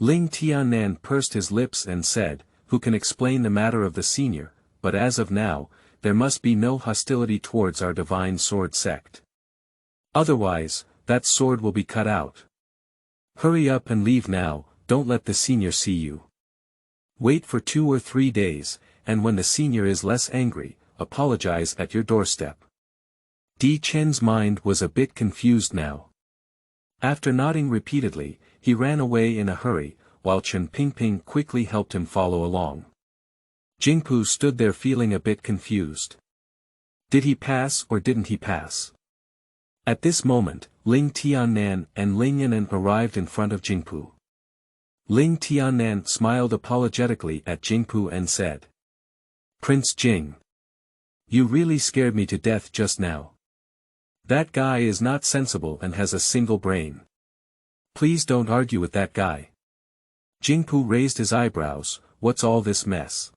Ling Tiannan pursed his lips and said, who can explain the matter of the senior, but as of now, there must be no hostility towards our divine sword sect. Otherwise, that sword will be cut out. Hurry up and leave now, don't let the senior see you. Wait for 2 or 3 days, and when the senior is less angry, apologize at your doorstep. Di Chen's mind was a bit confused now. After nodding repeatedly, he ran away in a hurry, while Chen Pingping quickly helped him follow along. Jingpu stood there feeling a bit confused. Did he pass or didn't he pass? At this moment, Ling Tiannan and Ling Yinan arrived in front of Jingpu. Ling Tiannan smiled apologetically at Jingpu and said. Prince Jing. You really scared me to death just now. That guy is not sensible and has a single brain. Please don't argue with that guy. Jingpu raised his eyebrows, what's all this mess?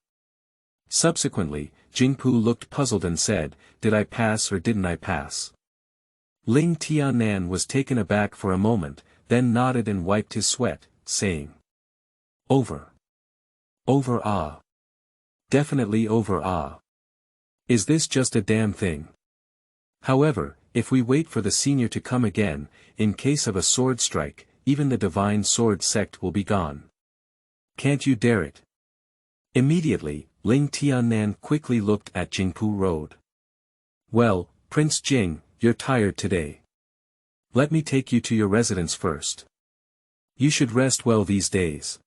Subsequently, Jingpu looked puzzled and said, did I pass or didn't I pass? Ling Tiannan was taken aback for a moment, then nodded and wiped his sweat, saying. Over. Over ah. Definitely over ah. Is this just a damn thing? However, if we wait for the senior to come again, in case of a sword strike, even the divine sword sect will be gone. Can't you dare it? Immediately, Ling Tiannan quickly looked at Jingpu Road. Well, Prince Jing, you're tired today. Let me take you to your residence first. You should rest well these days.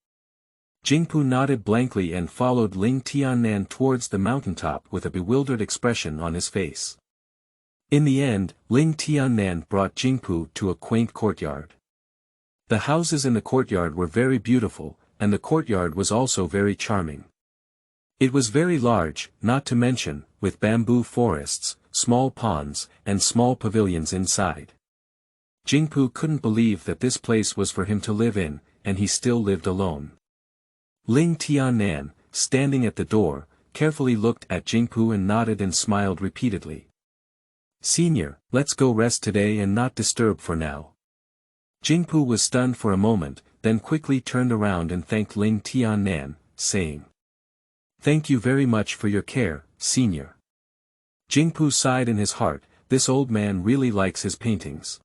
Jingpu nodded blankly and followed Ling Tiannan towards the mountaintop with a bewildered expression on his face. In the end, Ling Tiannan brought Jingpu to a quaint courtyard. The houses in the courtyard were very beautiful, and the courtyard was also very charming. It was very large, not to mention, with bamboo forests, small ponds, and small pavilions inside. Jingpu couldn't believe that this place was for him to live in, and he still lived alone. Ling Tiannan, standing at the door, carefully looked at Jingpu and nodded and smiled repeatedly. Senior, let's go rest today and not disturb for now. Jingpu was stunned for a moment, then quickly turned around and thanked Ling Tiannan, saying. Thank you very much for your care, senior. Jingpu sighed in his heart, this old man really likes his paintings.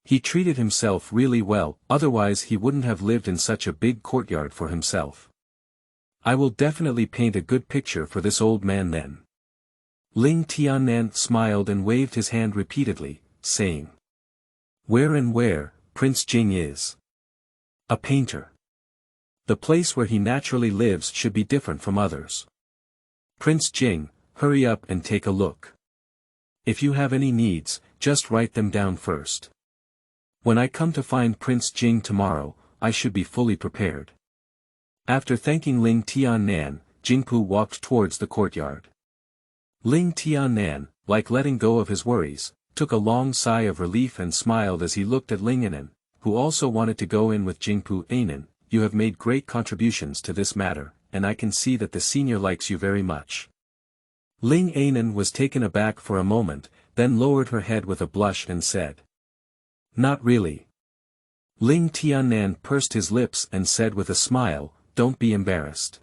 He treated himself really well, otherwise he wouldn't have lived in such a big courtyard for himself. I will definitely paint a good picture for this old man then. Ling Tiannan smiled and waved his hand repeatedly, saying. Where Prince Jing is. A painter. The place where he naturally lives should be different from others. Prince Jing, hurry up and take a look. If you have any needs, just write them down first. When I come to find Prince Jing tomorrow, I should be fully prepared. After thanking Ling Tiannan, Jingpu walked towards the courtyard. Ling Tiannan, like letting go of his worries, took a long sigh of relief and smiled as he looked at Ling Anan, who also wanted to go in with Jingpu. Anan, you have made great contributions to this matter, and I can see that the senior likes you very much. Ling Anan was taken aback for a moment, then lowered her head with a blush and said. Not really. Ling Tiannan pursed his lips and said with a smile, don't be embarrassed.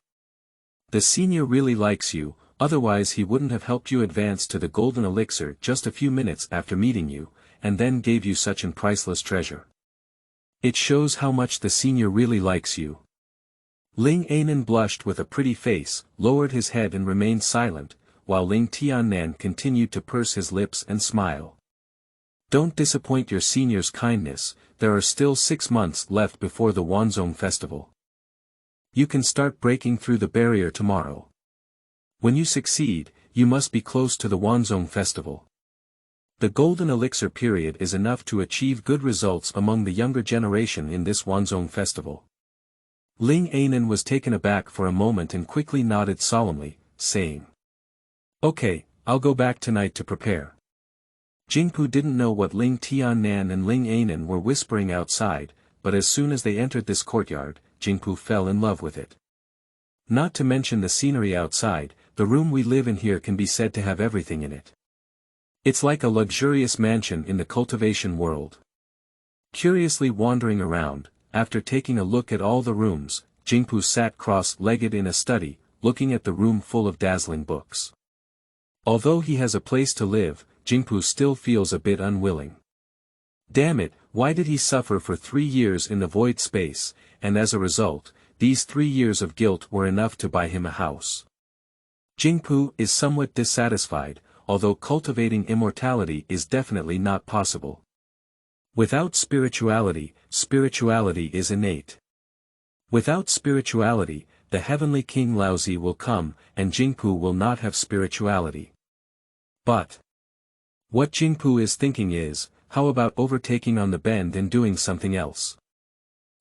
The senior really likes you, otherwise he wouldn't have helped you advance to the golden elixir just a few minutes after meeting you, and then gave you such an priceless treasure. It shows how much the senior really likes you. Ling Anan blushed with a pretty face, lowered his head and remained silent, while Ling Tiannan continued to purse his lips and smile. Don't disappoint your senior's kindness, there are still 6 months left before the Wanzhong festival. You can start breaking through the barrier tomorrow. When you succeed, you must be close to the Wanzhong festival. The golden elixir period is enough to achieve good results among the younger generation in this Wanzhong festival. Ling Anan was taken aback for a moment and quickly nodded solemnly, saying. Okay, I'll go back tonight to prepare. Jingpu didn't know what Ling Tiannan and Ling Anan were whispering outside, but as soon as they entered this courtyard, Jingpu fell in love with it. Not to mention the scenery outside, the room we live in here can be said to have everything in it. It's like a luxurious mansion in the cultivation world. Curiously wandering around, after taking a look at all the rooms, Jingpu sat cross-legged in a study, looking at the room full of dazzling books. Although he has a place to live, Jingpu still feels a bit unwilling. Damn it, why did he suffer for 3 years in the void space, and as a result, these 3 years of guilt were enough to buy him a house. Jingpu is somewhat dissatisfied, although cultivating immortality is definitely not possible. Without spirituality, spirituality is innate. Without spirituality, the heavenly King Laozi will come, and Jingpu will not have spirituality. But what Jingpu is thinking is, how about overtaking on the bend and doing something else?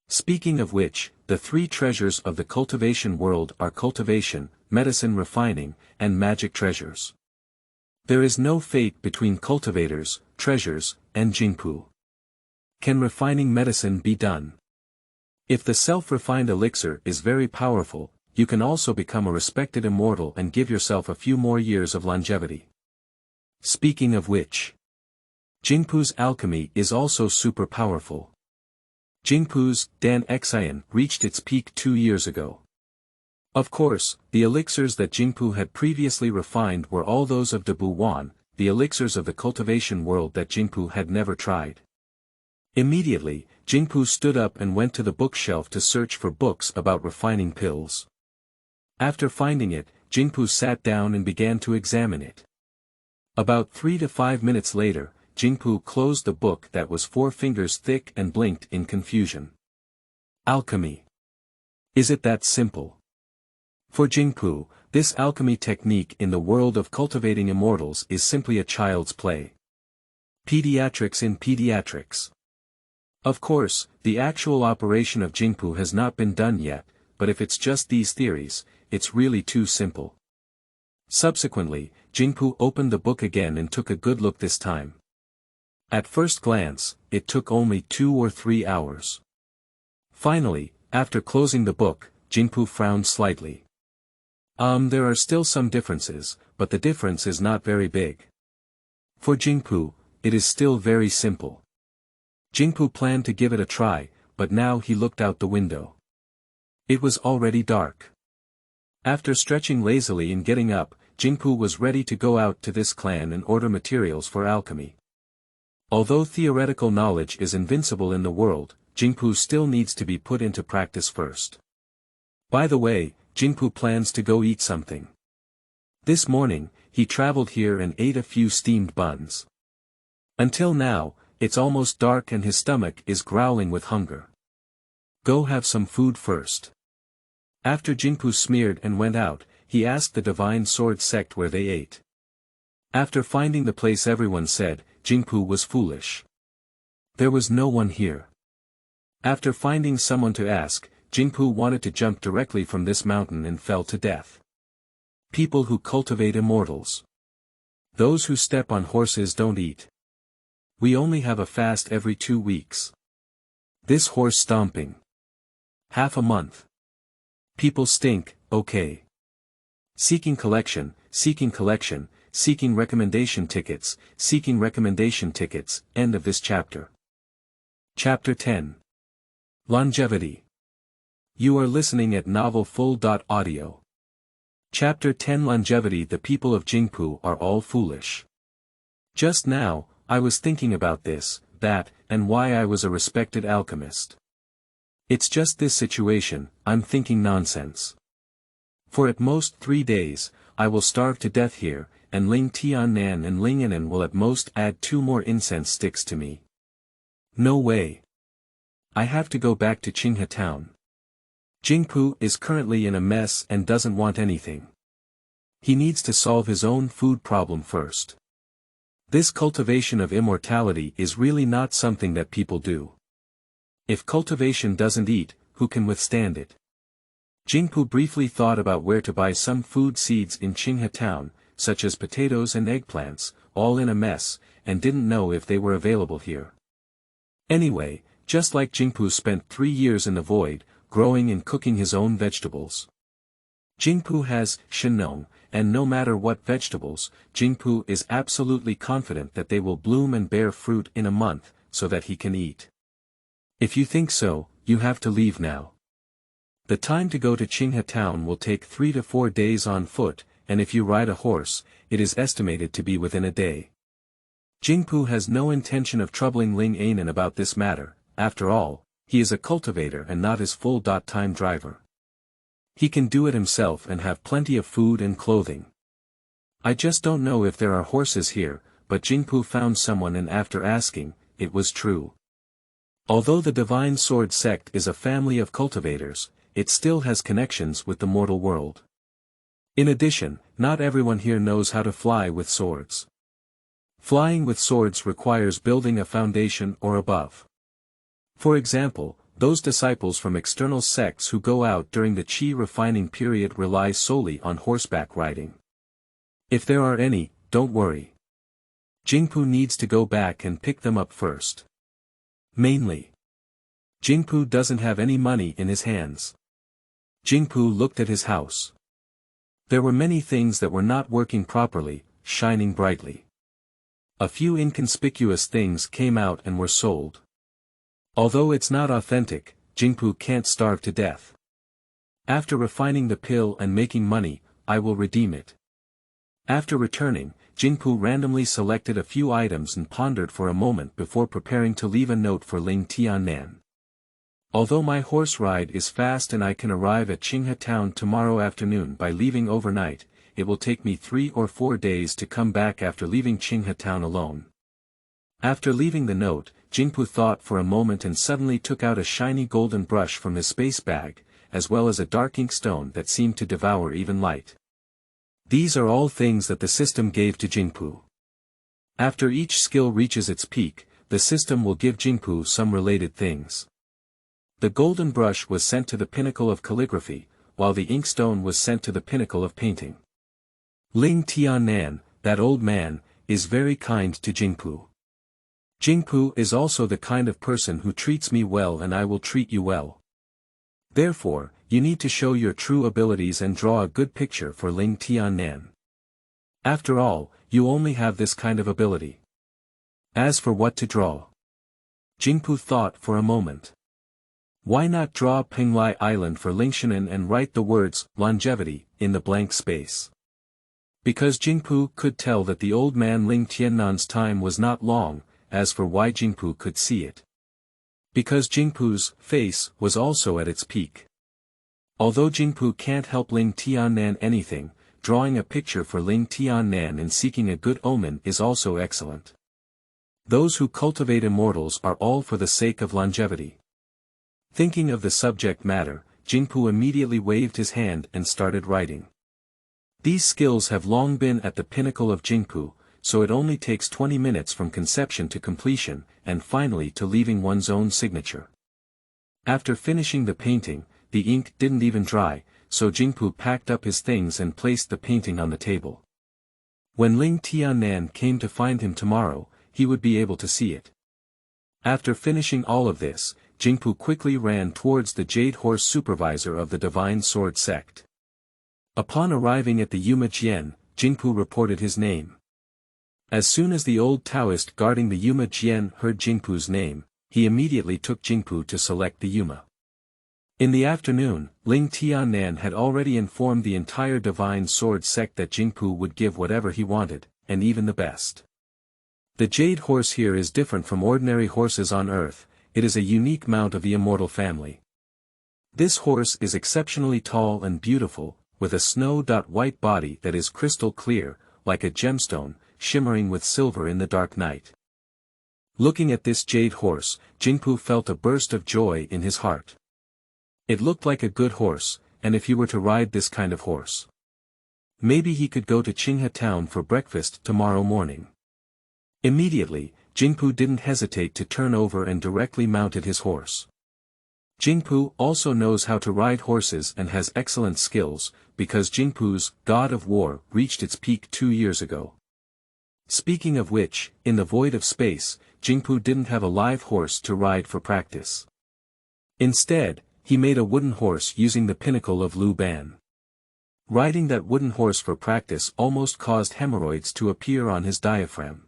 Speaking of which, the 3 treasures of the cultivation world are cultivation, medicine refining, and magic treasures. There is no fate between cultivators, treasures, and Jingpu. Can refining medicine be done? If the self-refined elixir is very powerful, you can also become a respected immortal and give yourself a few more years of longevity. Speaking of which, Jingpu's alchemy is also super powerful. Jingpu's Dan Xian reached its peak 2 years ago. Of course, the elixirs that Jingpu had previously refined were all those of Debu Wan, the elixirs of the cultivation world that Jingpu had never tried. Immediately, Jingpu stood up and went to the bookshelf to search for books about refining pills. After finding it, Jingpu sat down and began to examine it. About 3 to 5 minutes later, Jingpu closed the book that was 4 fingers thick and blinked in confusion. Alchemy. Is it that simple? For Jingpu, this alchemy technique in the world of cultivating immortals is simply a child's play. Pediatrics in pediatrics. Of course, the actual operation of Jingpu has not been done yet, but if it's just these theories, it's really too simple. Subsequently, Jingpu opened the book again and took a good look this time. At first glance, it took only 2 or 3 hours. Finally, after closing the book, Jingpu frowned slightly. There are still some differences, but the difference is not very big. For Jingpu, it is still very simple. Jingpu planned to give it a try, but now he looked out the window. It was already dark. After stretching lazily and getting up, Jingpu was ready to go out to this clan and order materials for alchemy. Although theoretical knowledge is invincible in the world, Jingpu still needs to be put into practice first. By the way, Jingpu plans to go eat something. This morning, he traveled here and ate a few steamed buns. Until now, it's almost dark and his stomach is growling with hunger. Go have some food first. After Jingpu smeared and went out, he asked the Divine Sword sect where they ate. After finding the place, everyone said, Jingpu was foolish. There was no one here. After finding someone to ask, Jingpu wanted to jump directly from this mountain and fell to death. People who cultivate immortals. Those who step on horses don't eat. We only have a fast every 2 weeks. This horse stomping. Half a month. People stink, okay. Seeking collection, seeking recommendation tickets, end of this chapter. Chapter 10. Longevity. You are listening at novelfull.audio. Chapter 10 Longevity. The people of Jingpu are all foolish. Just now, I was thinking about this, that, and why I was a respected alchemist. It's just this situation, I'm thinking nonsense. For at most 3 days, I will starve to death here, and Ling Tiannan and Ling Inan will at most add 2 more incense sticks to me. No way. I have to go back to Qinghe town. Jingpu is currently in a mess and doesn't want anything. He needs to solve his own food problem first. This cultivation of immortality is really not something that people do. If cultivation doesn't eat, who can withstand it? Jingpu briefly thought about where to buy some food seeds in Qinghe town, such as potatoes and eggplants, all in a mess, and didn't know if they were available here. Anyway, just like Jingpu spent 3 years in the void, growing and cooking his own vegetables. Jingpu has shenong, and no matter what vegetables, Jingpu is absolutely confident that they will bloom and bear fruit in a month, so that he can eat. If you think so, you have to leave now. The time to go to Qinghe town will take 3 to 4 days on foot, and if you ride a horse, it is estimated to be within a day. Jingpu has no intention of troubling Ling Anan about this matter. After all, he is a cultivator and not his full-time driver. He can do it himself and have plenty of food and clothing. I just don't know if there are horses here, but Jingpu found someone and after asking, it was true. Although the Divine Sword sect is a family of cultivators, it still has connections with the mortal world. In addition, not everyone here knows how to fly with swords. Flying with swords requires building a foundation or above. For example, those disciples from external sects who go out during the qi refining period rely solely on horseback riding. If there are any, don't worry. Jingpu needs to go back and pick them up first. Mainly. Jingpu doesn't have any money in his hands. Jingpu looked at his house. There were many things that were not working properly, shining brightly. A few inconspicuous things came out and were sold. Although it's not authentic, Jingpu can't starve to death. After refining the pill and making money, I will redeem it. After returning, Jingpu randomly selected a few items and pondered for a moment before preparing to leave a note for Ling Tiannan. Although my horse ride is fast and I can arrive at Qinghe town tomorrow afternoon by leaving overnight, it will take me 3 or 4 days to come back after leaving Qinghe town alone. After leaving the note, Jingpu thought for a moment and suddenly took out a shiny golden brush from his space bag, as well as a dark ink stone that seemed to devour even light. These are all things that the system gave to Jingpu. After each skill reaches its peak, the system will give Jingpu some related things. The golden brush was sent to the pinnacle of calligraphy, while the inkstone was sent to the pinnacle of painting. Ling Tiannan, that old man, is very kind to Jingpu. Jingpu is also the kind of person who treats me well and I will treat you well. Therefore, you need to show your true abilities and draw a good picture for Ling Tiannan. After all, you only have this kind of ability. As for what to draw, Jingpu thought for a moment. Why not draw Penglai Island for Lingshanan and write the words, longevity, in the blank space? Because Jingpu could tell that the old man Ling Tiannan's time was not long, as for why Jingpu could see it. Because Jingpu's face was also at its peak. Although Jingpu can't help Ling Tiannan anything, drawing a picture for Ling Tiannan and seeking a good omen is also excellent. Those who cultivate immortals are all for the sake of longevity. Thinking of the subject matter, Jingpu immediately waved his hand and started writing. These skills have long been at the pinnacle of Jingpu, so it only takes 20 minutes from conception to completion, and finally to leaving one's own signature. After finishing the painting, the ink didn't even dry, so Jingpu packed up his things and placed the painting on the table. When Ling Tiannan came to find him tomorrow, he would be able to see it. After finishing all of this, Jingpu quickly ran towards the Jade Horse supervisor of the Divine Sword sect. Upon arriving at the Yuma Jian, Jingpu reported his name. As soon as the old Taoist guarding the Yuma Jian heard Jingpu's name, he immediately took Jingpu to select the Yuma. In the afternoon, Ling Tiannan had already informed the entire Divine Sword sect that Jingpu would give whatever he wanted, and even the best. The Jade Horse here is different from ordinary horses on Earth, it is a unique mount of the Immortal family. This horse is exceptionally tall and beautiful, with a snow-white body that is crystal clear, like a gemstone, shimmering with silver in the dark night. Looking at this Jade Horse, Jingpu felt a burst of joy in his heart. It looked like a good horse, and if he were to ride this kind of horse, maybe he could go to Qinghe town for breakfast tomorrow morning. Immediately, Jingpu didn't hesitate to turn over and directly mounted his horse. Jingpu also knows how to ride horses and has excellent skills, because Jingpu's God of War reached its peak 2 years ago. Speaking of which, in the void of space, Jingpu didn't have a live horse to ride for practice. Instead, he made a wooden horse using the pinnacle of Lu Ban. Riding that wooden horse for practice almost caused hemorrhoids to appear on his diaphragm.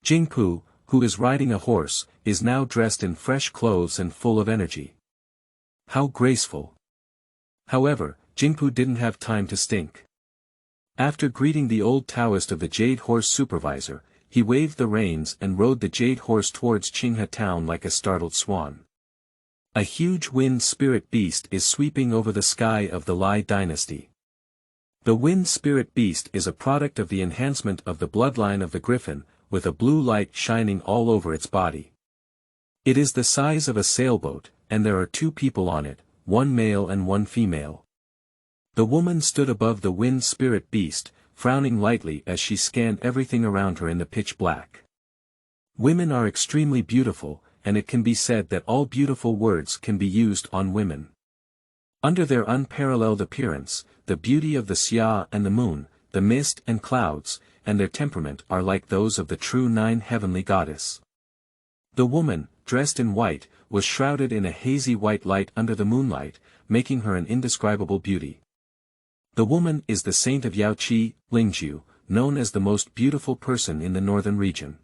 Jingpu, who is riding a horse, is now dressed in fresh clothes and full of energy. How graceful! However, Jingpu didn't have time to stink. After greeting the old Taoist of the Jade Horse supervisor, he waved the reins and rode the Jade Horse towards Qinghe town like a startled swan. A huge wind spirit beast is sweeping over the sky of the Lai dynasty. The wind spirit beast is a product of the enhancement of the bloodline of the griffin, with a blue light shining all over its body. It is the size of a sailboat, and there are 2 people on it, 1 male and 1 female. The woman stood above the wind spirit beast, frowning lightly as she scanned everything around her in the pitch black. Women are extremely beautiful, and it can be said that all beautiful words can be used on women. Under their unparalleled appearance, the beauty of the Xia and the moon, the mist and clouds, and their temperament are like those of the true 9 heavenly goddess. The woman, dressed in white, was shrouded in a hazy white light under the moonlight, making her an indescribable beauty. The woman is the saint of Yaoqi, Lingzhu, known as the most beautiful person in the northern region.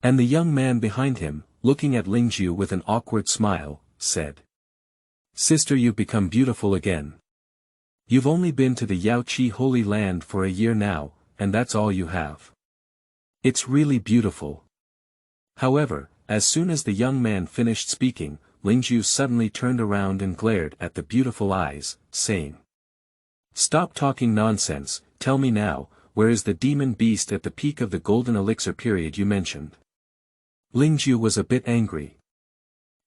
And the young man behind him, looking at Lingzhu with an awkward smile, said, "Sister, you've become beautiful again. You've only been to the Yaoqi Holy Land for a year now, and that's all you have. It's really beautiful." However, as soon as the young man finished speaking, Lingzhu suddenly turned around and glared at the beautiful eyes, saying, "Stop talking nonsense, tell me now, where is the demon beast at the peak of the golden elixir period you mentioned?" Lingzhu was a bit angry.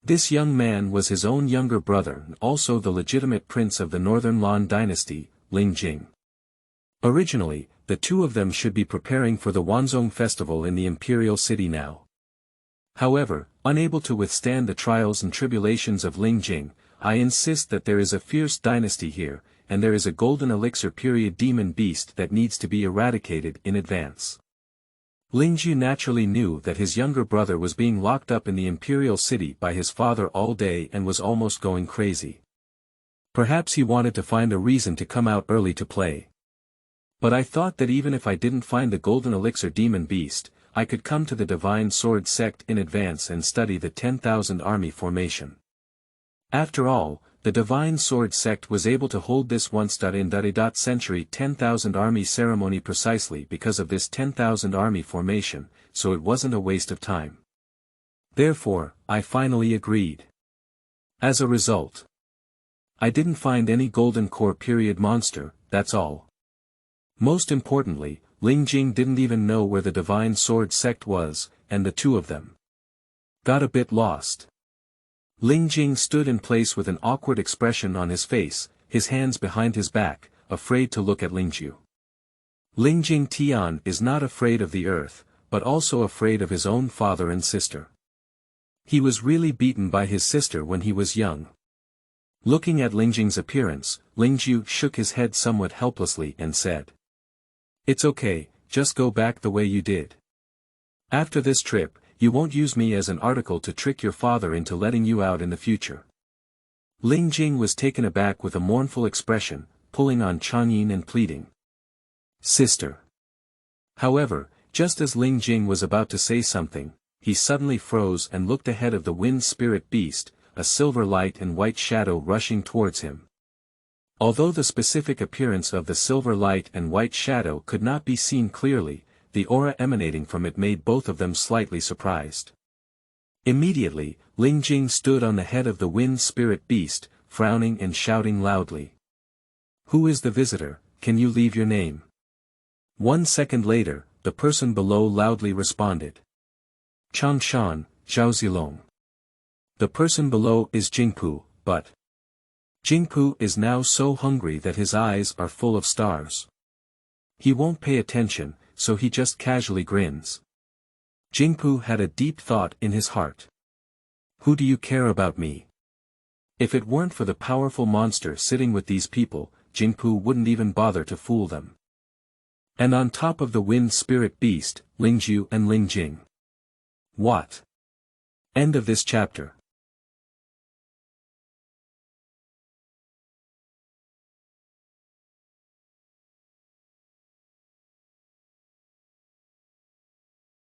This young man was his own younger brother and also the legitimate prince of the northern Lan dynasty, Ling Jing. Originally, the 2 of them should be preparing for the Wanzhong festival in the imperial city now. However, unable to withstand the trials and tribulations of Ling Jing, I insist that there is a fierce dynasty here, and there is a golden elixir period demon beast that needs to be eradicated in advance. Lingzhu naturally knew that his younger brother was being locked up in the imperial city by his father all day and was almost going crazy. Perhaps he wanted to find a reason to come out early to play. But I thought that even if I didn't find the golden elixir demon beast, I could come to the Divine Sword sect in advance and study the 10,000 army formation. After all, the Divine Sword sect was able to hold this century 10,000 army ceremony precisely because of this 10,000 army formation, so it wasn't a waste of time. Therefore, I finally agreed. As a result, I didn't find any golden core period monster, that's all. Most importantly, Ling Jing didn't even know where the Divine Sword sect was, and the 2 of them got a bit lost. Ling Jing stood in place with an awkward expression on his face, his hands behind his back, afraid to look at Lingzhu. Ling Jing Tian is not afraid of the earth, but also afraid of his own father and sister. He was really beaten by his sister when he was young. Looking at Ling Jing's appearance, Lingzhu shook his head somewhat helplessly and said, "It's okay, just go back the way you did. After this trip, you won't use me as an article to trick your father into letting you out in the future. Ling Jing was taken aback with a mournful expression, pulling on Changyin and pleading. Sister. However, just as Ling Jing was about to say something, he suddenly froze and looked ahead of the wind spirit beast, a silver light and white shadow rushing towards him. Although the specific appearance of the silver light and white shadow could not be seen clearly, the aura emanating from it made both of them slightly surprised. Immediately, Ling Jing stood on the head of the wind spirit beast, frowning and shouting loudly. Who is the visitor? Can you leave your name? 1 second later, the person below loudly responded. Changshan, Zhaozilong. The person below is Jingpu, but Jingpu is now so hungry that his eyes are full of stars. He won't pay attention, so he just casually grins. Jingpu had a deep thought in his heart. Who do you care about me? If it weren't for the powerful monster sitting with these people, Jingpu wouldn't even bother to fool them. And on top of the wind spirit beast, Lingju and Ling Jing. What? End of this chapter.